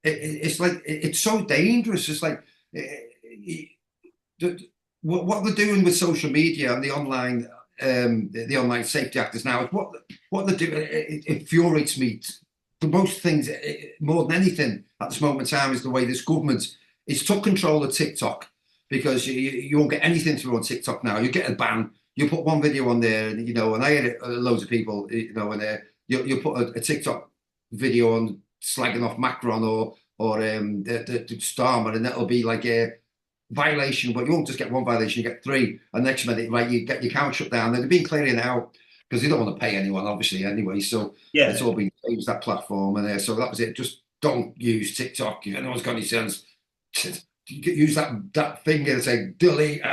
it's like it's so dangerous. It's like what they're doing with social media and the online safety actors now is what they're doing. It infuriates me. For most things, more than anything at this moment in time, is the way this government is took control of TikTok, because you won't get anything through on TikTok now. You get a ban. You put one video on there, and, you know, and I had loads of people, you know, and you put a TikTok video on slagging off Macron or the Starmer, and that'll be like a violation. But you won't just get one violation; you get three. And next minute, right, you get your account shut down. They've been clearing it out because they don't want to pay anyone, obviously, anyway. So it's all been changed, that platform, and so that was it. Just don't use TikTok. If anyone's got any sense, use that finger and say delete.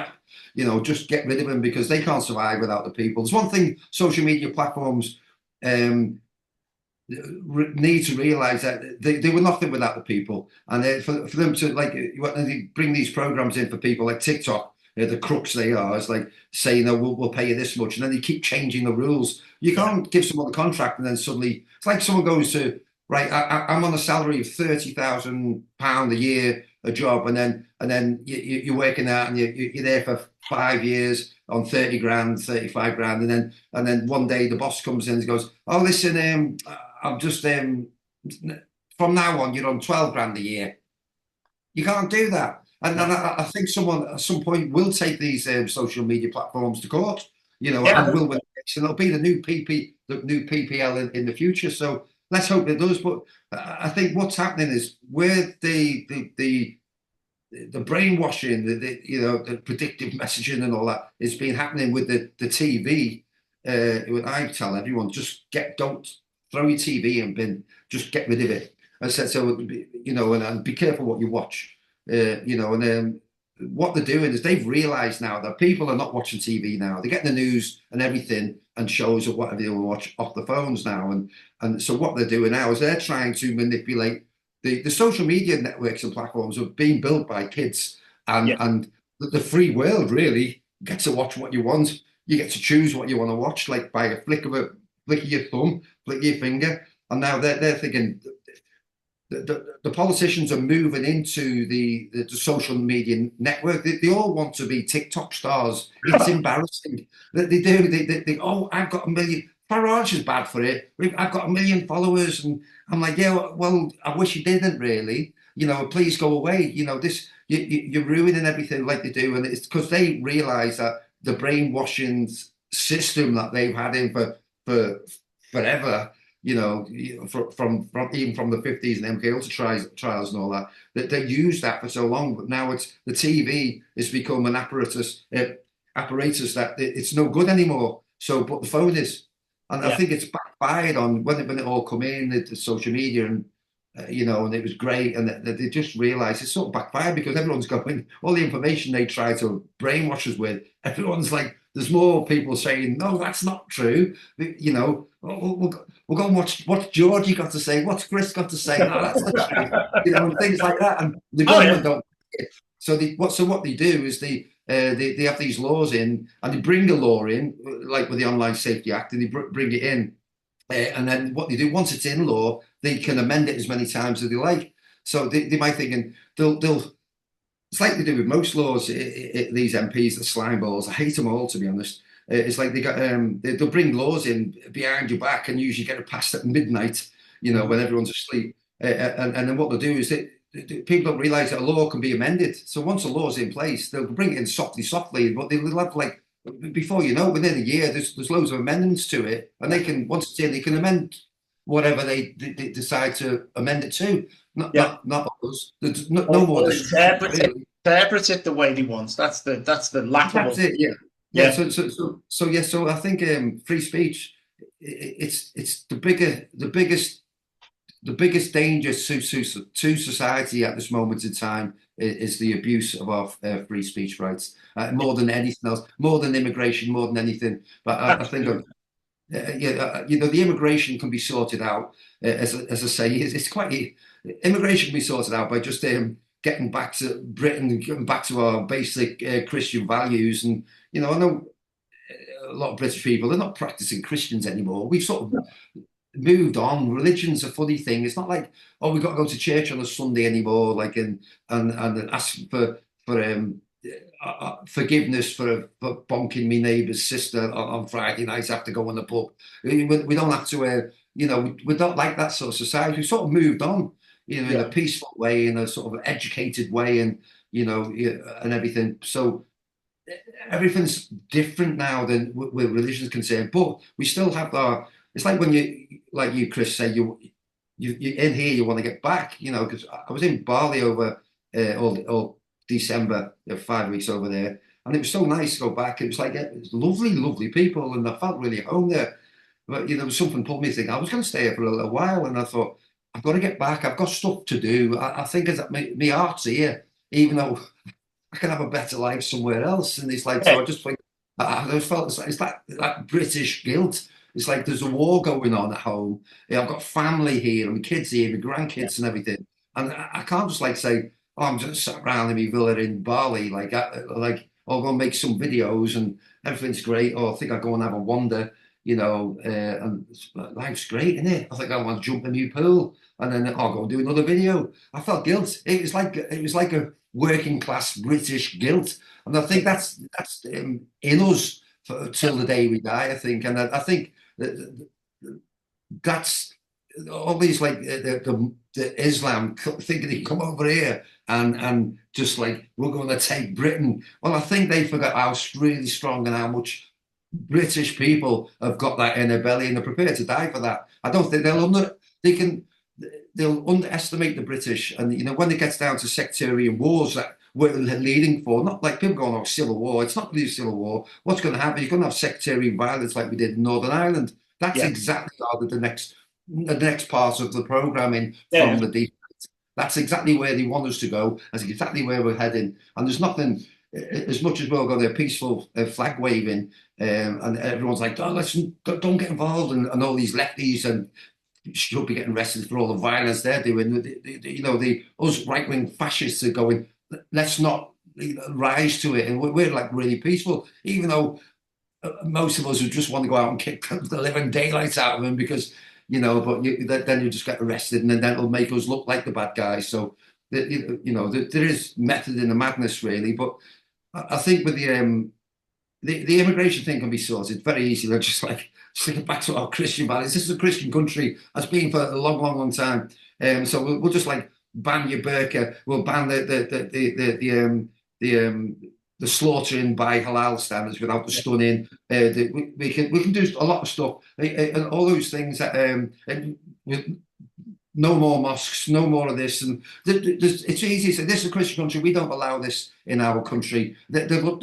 You know, just get rid of them, because they can't survive without the people. There's one thing social media platforms need to realize, that they were nothing without the people. And for them to, like, when they bring these programs in for people like TikTok, the crooks they are, it's like saying, no, we'll pay you this much. And then they keep changing the rules. You can't give someone a contract and then suddenly, it's like someone goes to, right, I'm on a salary of £30,000 a year, a job, and then you're working out, and you're there for 5 years on 30 grand, 35 grand, and then one day the boss comes in and goes, oh, listen, I'm just from now on you're on 12 grand a year. You can't do that. And I think someone at some point will take these social media platforms to court, you know, and will win. And it'll be the new PPL in the future. So let's hope it does. But I think what's happening is where the brainwashing, you know, the predictive messaging and all that is been happening with the TV. I tell everyone, don't throw your TV in bin, just get rid of it. I said, so, and be careful what you watch, and what they're doing is they've realized now that people are not watching TV now. They're getting the news and everything and shows of whatever they want to watch off the phones now. And so what they're doing now is they're trying to manipulate the social media networks and platforms are being built by kids, Yeah. and the free world really gets to watch what you want. You get to choose what you want to watch, like by a flick of your thumb, flick of your finger. And now they're thinking the politicians are moving into the social media network. They all want to be TikTok stars. It's embarrassing that they do. They oh, I've got a million. Farage is bad for it. I've got a million followers, and I'm like, yeah, well, I wish you didn't really. Please go away. You're ruining everything like they do, and it's because they realise that the brainwashing system that they've had in for forever, from even from the 50s and MK Ultra trials and all that they used that for so long. But now it's the TV has become an apparatus that it's no good anymore. So, but the phone is, and I Yeah. think it's backfired on when it all come in the social media and. And it was great, and they just realised it's sort of backfired because everyone's going all the information they try to brainwash us with. Everyone's like, there's more people saying, no, that's not true. We'll go and watch what's Georgie got to say, what's Chris got to say. No, that's not true. And things like that. And the Oh government yeah. don't. So what they do is they have these laws in, and they bring a law in, like with the Online Safety Act, and they bring it in. And then what they do, once it's in law, they can amend it as many times as they like. So they might think, and they'll it's like they do with most laws. These MPs, the slime balls, I hate them all, to be honest. It's like they'll bring laws in behind your back and usually get it passed at midnight, when everyone's asleep. And then what they'll do is people don't realise that a law can be amended. So once a law's in place, they'll bring it in softly, but they'll have like, before you know, within a year, there's loads of amendments to it, and they can, once it's in, they can amend whatever they decide to amend it to. Yeah. Not us. There's no more Or discussion, really. interpret it the way they want. That's the laughable. That's it. Yeah, yeah. Yeah. So yeah. So I think free speech. It's the biggest danger to society at this moment in time is the abuse of our free speech rights, more than anything else, more than immigration, more than anything. But I think the immigration can be sorted out. As I say, it's quite immigration can be sorted out by just getting back to Britain and getting back to our basic Christian values. And I know a lot of British people, they're not practicing Christians anymore. We've sort of moved on. Religion's a funny thing. It's not like, oh, we've got to go to church on a Sunday anymore, like and ask for forgiveness for bonking my neighbour's sister on Friday nights after going to the pub. We don't have to, we're not like that sort of society. We've sort of moved on, in a peaceful way, in a sort of educated way, and and everything. So everything's different now than where religion is concerned. But we still have our. It's like when like you, Chris, say you in here, you want to get back, because I was in Bali over all December, 5 weeks over there, and it was so nice to go back. It was like it was lovely, lovely people, and I felt really at home there. But there was something pulled me to think I was going to stay here for a little while, and I thought I've got to get back. I've got stuff to do. I think as my heart's here, even though I can have a better life somewhere else. And it's like, so I just think I just felt it's like that British guilt. It's like there's a war going on at home. I've got family here and my kids here, my grandkids and everything. And I can't just like say, oh, I'm just sat around in my villa in Bali, I'll go and make some videos and everything's great. Or I think I'll go and have a wander, and life's great, isn't it? I think I want to jump in my pool and then I'll go and do another video. I felt guilt. It was like a working class British guilt. And I think that's in us till the day we die, I think. And I think that's all these like the Islam thinking they can come over here and just like we're going to take Britain. Well, I think they forgot how really strong and how much British people have got that in their belly and they're prepared to die for that. I don't think they can. they'll underestimate the British, and when it gets down to sectarian wars that we're leading for, not like people going, "Oh, civil war." It's not really a civil war. What's going to happen? You're going to have sectarian violence like we did in Northern Ireland. That's Yeah. exactly the next part of the programming Yeah. from the deep. That's exactly where they want us to go. That's exactly where we're heading. And there's nothing, as much as we'll go there peaceful flag waving, and everyone's like, "Oh, let's don't get involved," and all these lefties and should be getting arrested for all the violence they're doing. The us right wing fascists are going, "Let's not rise to it," and we're like really peaceful, even though most of us would just want to go out and kick the living daylights out of them because but then you just get arrested, and then that'll make us look like the bad guys. So there is method in the madness, really. But I think with the immigration thing can be sorted very easily. They're just like stick it back to our Christian values. This is a Christian country, has been for a long, long, long time. So we'll just like ban your burqa. We'll ban the slaughtering by halal standards without the stunning. We can do a lot of stuff, and all those things that with no more mosques, no more of this, and it's easy to say this is a Christian country. We don't allow this in our country. They'll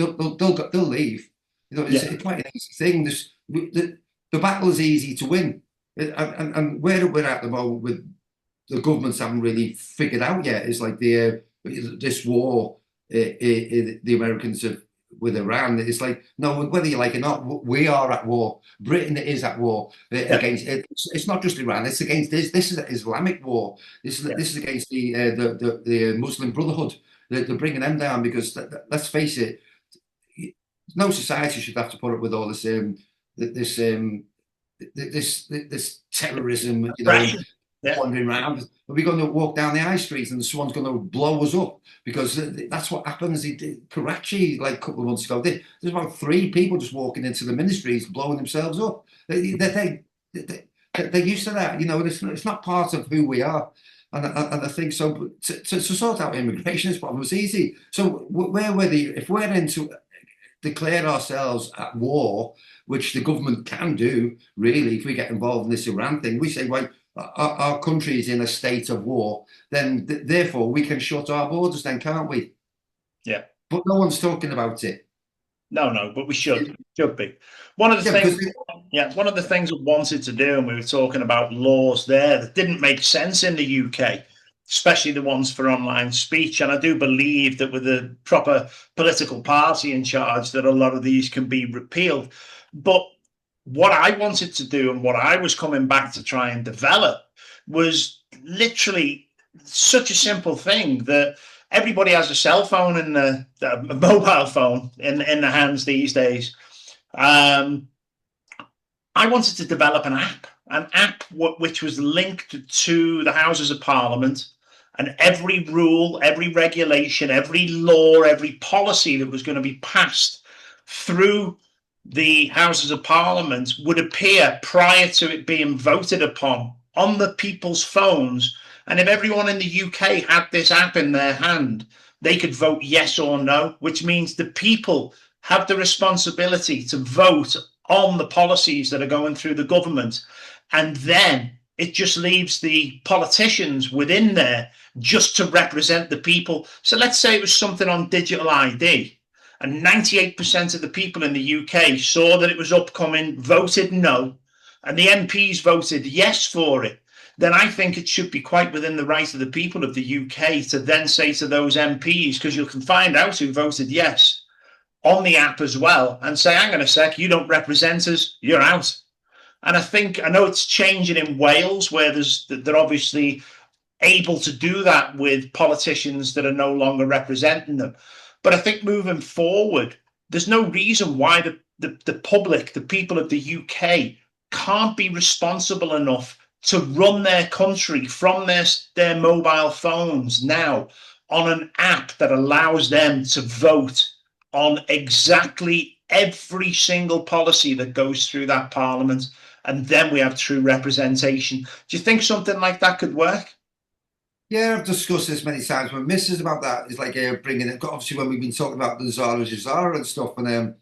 leave. It's quite an easy thing. The battle is easy to win, and where we're at the moment with the governments haven't really figured out yet is like this war the Americans have with Iran. It's like, no, whether you like it or not, we are at war. Britain is at war against it. It's not just Iran. It's against this. This is an Islamic war. This is against the Muslim Brotherhood. They're bringing them down because let's face it, no society should have to put up with all this terrorism, wandering around. Are we going to walk down the high street and someone's going to blow us up? Because that's what happens. Karachi, like a couple of months ago, there's about 3 people just walking into the ministries, blowing themselves up. They're used to that. It's not part of who we are. And I think so. To sort out immigration problem is easy. So if we're into declare ourselves at war, which the government can do, really, if we get involved in this Iran thing, we say, well, our country is in a state of war, then therefore we can shut our borders then, can't we? Yeah. But no one's talking about it. No, but we should be. One of the things I wanted to do, and we were talking about laws there that didn't make sense in the UK, especially the ones for online speech. And I do believe that with a proper political party in charge, that a lot of these can be repealed. But what I wanted to do and what I was coming back to try and develop was literally such a simple thing that everybody has a cell phone and a mobile phone in the hands these days. I wanted to develop an app which was linked to the Houses of Parliament, and every rule, every regulation, every law, every policy that was going to be passed through the Houses of Parliament would appear prior to it being voted upon on the people's phones. And if everyone in the UK had this app in their hand, they could vote yes or no, which means the people have the responsibility to vote on the policies that are going through the government. And then it just leaves the politicians within there just to represent the people. So let's say it was something on digital ID, and 98% of the people in the UK saw that it was upcoming, voted no, and the MPs voted yes for it. Then I think it should be quite within the right of the people of the UK to then say to those MPs, because you can find out who voted yes on the app as well, and say, hang on a sec, you don't represent us, you're out. And I know it's changing in Wales, where they're obviously able to do that with politicians that are no longer representing them. But I think moving forward, there's no reason why the public, the people of the UK, can't be responsible enough to run their country from their mobile phones now on an app that allows them to vote on exactly every single policy that goes through that parliament. And then we have true representation. Do you think something like that could work? Yeah, I've discussed this many times with Mrs. about that. It's like bringing it, obviously, when we've been talking about the Zara and stuff, and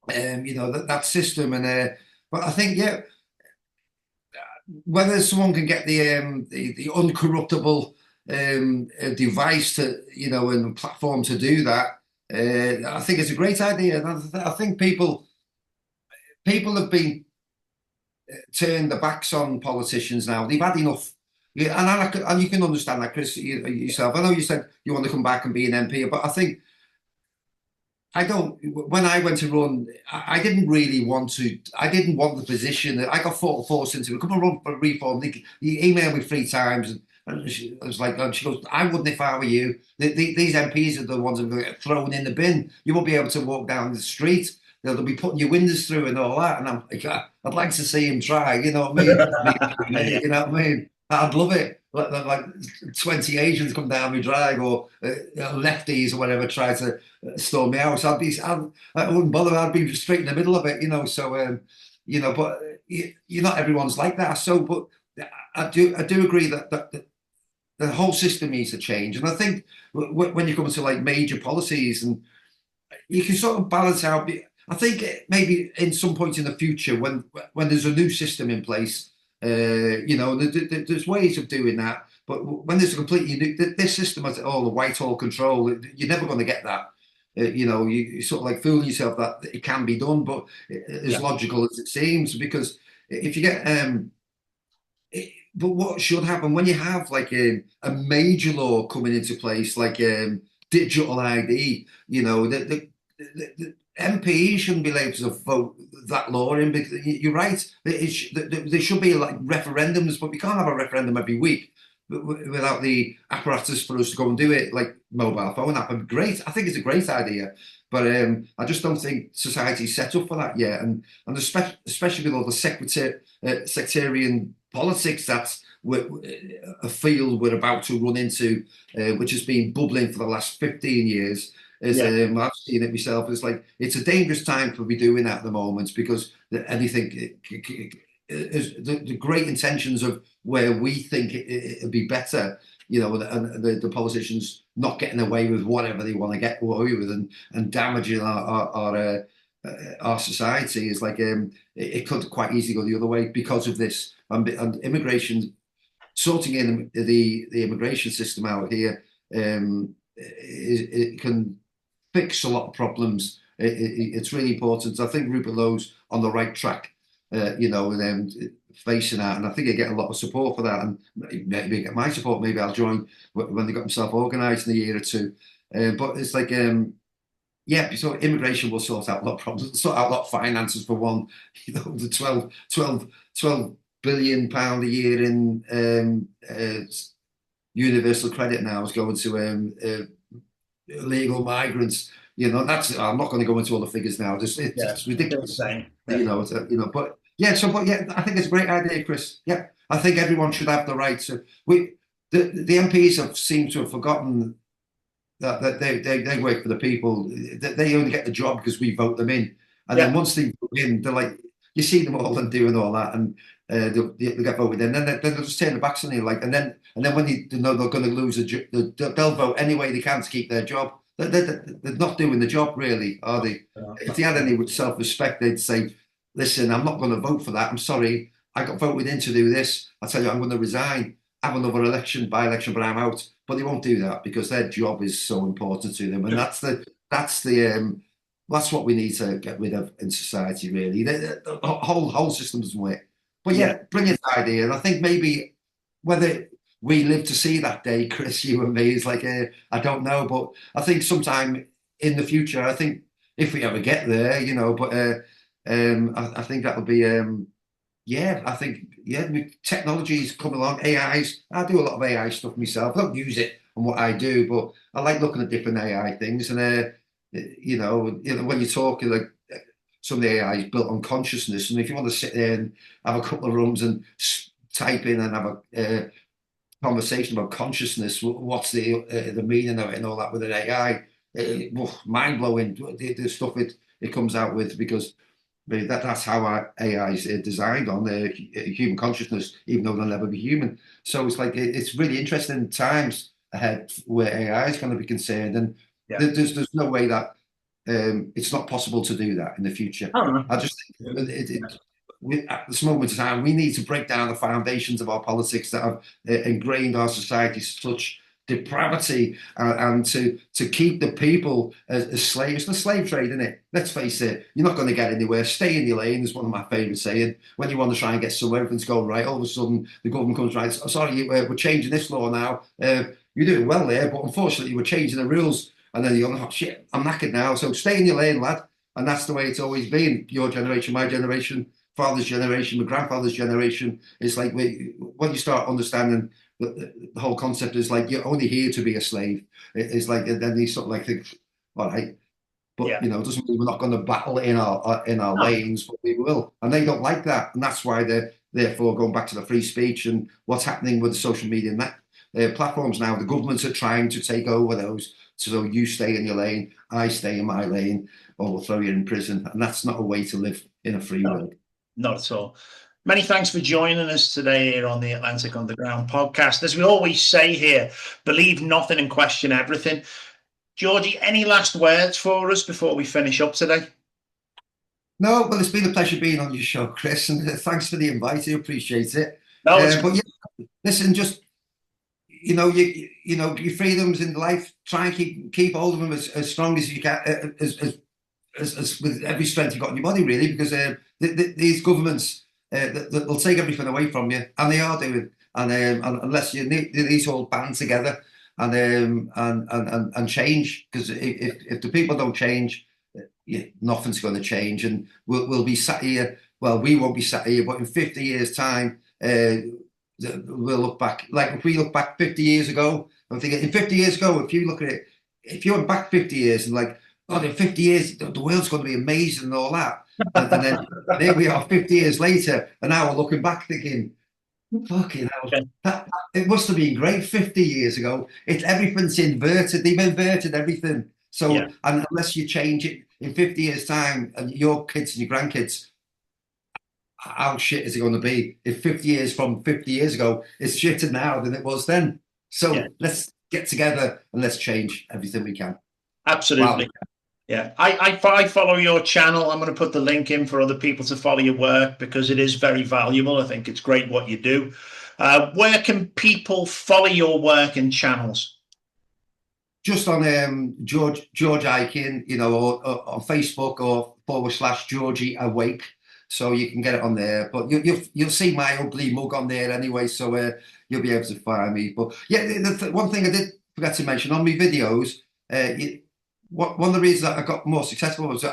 that system. And but I think, whether someone can get the uncorruptible device to, and platform to do that, I think it's a great idea. And I think people have been turned their backs on politicians now. They've had enough. Yeah, and you can understand that, Chris, yourself. I know you said you want to come back and be an MP, but I think I don't. When I went to run, I didn't really want to. I didn't want the position. I got forced into it. Come and run for reform. He emailed me 3 times, and I was like, and she goes, "I wouldn't if I were you. These MPs are the ones that are going to get thrown in the bin. You won't be able to walk down the street. They'll be putting your windows through and all that." And I'm like, I'd like to see him try. You know what I mean? Yeah. You know what I mean? I'd love it. Like 20 Asians come down my drag, or lefties or whatever try to storm me out. So I wouldn't bother. I'd be straight in the middle of it, you know. So, but not everyone's like that. So, but I do agree that the whole system needs to change. And I think when you come to like major policies, and you can sort of balance out. I think maybe in some point in the future, when there's a new system in place, there's ways of doing that. But when there's a completely new, this system has all the Whitehall control, you're never going to get that. You sort of like fooling yourself that it can be done, but as Yeah. logical as it seems, because if you get but what should happen when you have like a major law coming into place, like digital ID, the MPs shouldn't be able to vote that law in, because you're right. There should be like referendums, but we can't have a referendum every week without the apparatus for us to go and do it, like mobile phone app. Would be great. I think it's a great idea, but I just don't think society's set up for that yet. And especially with all the sectarian politics, that's a field we're about to run into, which has been bubbling for the last 15 years. As Yeah. I've seen it myself, it's like it's a dangerous time to be doing that at the moment, because anything, the great intentions of where we think it'd be better, and the politicians not getting away with whatever they want to get away with, and damaging our society is like it could quite easily go the other way because of this, and immigration, sorting in the immigration system out here, it can fix a lot of problems. It's really important. I think Rupert Lowe's on the right track, and then facing that. And I think I get a lot of support for that. And maybe get my support. Maybe I'll join when they got themselves organised in a year or two. But it's like, yeah, so immigration will sort out a lot of problems, sort out a lot of finances for one. The 12 billion pound a year in universal credit now is going to illegal migrants. That's, I'm not going to go into all the figures now. Yeah. It's ridiculous. Insane. Yeah. But yeah. But yeah, I think it's a great idea, Chris. Yeah, I think everyone should have the right to. The MPs have seemed to have forgotten that they work for the people. That they only get the job because we vote them in, and then Yeah. once they vote in, they're like, you see them all and doing all that, and they get voted in, and then they'll just turn their backs on you, like, and then when they know they're going to lose they'll vote any way they can to keep their job. They're not doing the job, really, are they? If they had any self-respect, they'd say, "Listen, I'm not going to vote for that. I'm sorry, I got voted in to do this. I tell you, I'm going to resign, have another election, by-election, but I'm out." But they won't do that because their job is so important to them, and that's what we need to get rid of in society, really. The whole system doesn't work. But Yeah. yeah, brilliant idea. And I think maybe whether we live to see that day, Chris, you and me, is like, I don't know. But I think sometime in the future, I think if we ever get there, but I think that'll be, yeah, I think, yeah, technology's come along, AIs. I do a lot of AI stuff myself. I don't use it on what I do, but I like looking at different AI things. And, when you're talking, like, some of the AI is built on consciousness. And if you want to sit there and have a couple of rooms and type in and have a conversation about consciousness, what's the meaning of it and all that with an AI, mind blowing, the stuff it comes out with, because that's how our AI is designed on human consciousness, even though they'll never be human. So it's like it's really interesting times ahead where AI is going to be concerned, and Yeah. there's no way that it's not possible to do that in the future. I don't know. I just think at this moment in time, we need to break down the foundations of our politics that have ingrained our society such depravity, and to keep the people as slaves. The slave trade, isn't it? Let's face it, you're not going to get anywhere. Stay in your lane is one of my favourite saying. When you want to try and get somewhere, everything's going right. All of a sudden, the government comes right. Sorry, we're changing this law now. You're doing well there, but unfortunately, we're changing the rules. And then you're like, oh, shit, I'm knackered now. So stay in your lane, lad. And that's the way it's always been. Your generation, my generation, father's generation, my grandfather's generation. It's like when you start understanding the whole concept is like you're only here to be a slave. It's like then you sort of like think, all right, but Yeah. it doesn't mean we're not going to battle in our lanes, but we will. And they don't like that, and that's why they're therefore going back to the free speech and what's happening with the social media platforms now. The governments are trying to take over those, so you stay in your lane, I stay in my lane, or we'll throw you in prison, and that's not a way to live in a free world. Not at all. Many thanks for joining us today here on the Atlantic Underground podcast. As we always say here, believe nothing and question everything. Georgie, any last words for us before we finish up today? No, well, it's been a pleasure being on your show, Chris, and thanks for the invite. I appreciate it. No, but yeah, listen, just your freedoms in life. Try and keep hold of them as strong as you can, as with every strength you've got in your body, really, because these governments. They'll take everything away from you, and they are doing. And unless you need to all band together and change, because if the people don't change, nothing's going to change, and we'll be sat here. Well, we won't be sat here, but in 50 years' time, we'll look back. Like if we look back 50 years ago, I'm thinking in 50 years ago, if you look at it, if you went back 50 years and like, oh, in 50 years, the world's going to be amazing and all that. And then here we are 50 years later, and now we're looking back thinking, fucking hell, it must have been great 50 years ago. Everything's inverted. They've inverted everything. So, yeah. And unless you change it in 50 years' time, and your kids and your grandkids, how shit is it going to be? If 50 years from 50 years ago is shitter now than it was then. So let's get together and let's change everything we can. Absolutely. Wow. Yeah, I follow your channel. I'm going to put the link in for other people to follow your work because it is very valuable. I think it's great what you do. Where can people follow your work and channels? Just on George Ikin, or on Facebook or /Georgie Awake. So you can get it on there. But you'll see my ugly mug on there anyway, so you'll be able to find me. But yeah, one thing I did forget to mention on my videos, one of the reasons that I got more successful was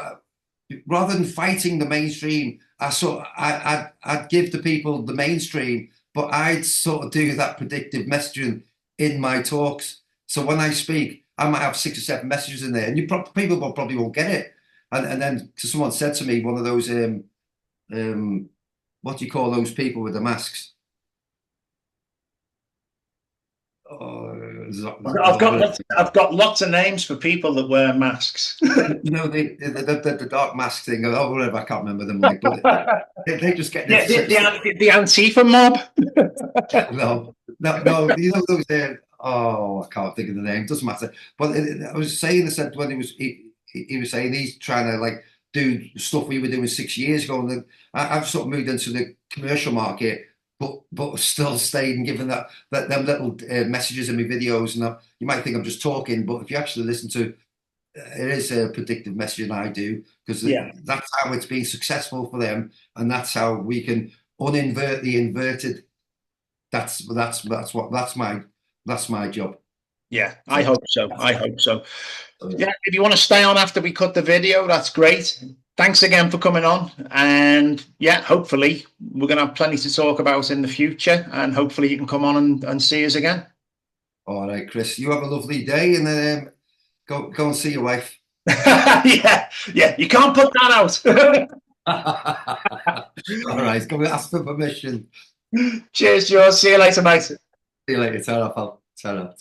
rather than fighting the mainstream, I'd give the people the mainstream, but I'd sort of do that predictive messaging in my talks. So when I speak, I might have 6 or 7 messages in there, and people probably won't get it. And then someone said to me, one of those what do you call those people with the masks? I've got lots of names for people that wear masks. The dark mask thing. Oh, whatever. I can't remember them. Like, but they just get the Antifa mob. no. Those there. Oh, I can't think of the name. Doesn't matter. But I was saying, I said when he was saying he's trying to like do stuff we were doing 6 years ago, and then I've sort of moved into the commercial market. But still stayed and given them little messages in my videos, and you might think I'm just talking, but if you actually listen to it is a predictive messaging I do, because that's how it's been successful for them, and that's how we can uninvert the inverted. That's my job. Yeah, I hope so. Yeah, if you want to stay on after we cut the video, that's great. Thanks again for coming on, and yeah, hopefully we're going to have plenty to talk about in the future, and hopefully you can come on and see us again. All right, Chris, you have a lovely day, and go and see your wife. yeah, you can't put that out. All right, go and ask for permission. Cheers, George. See you later, mate. See you later. Ta-ra, pal. Ta-ra.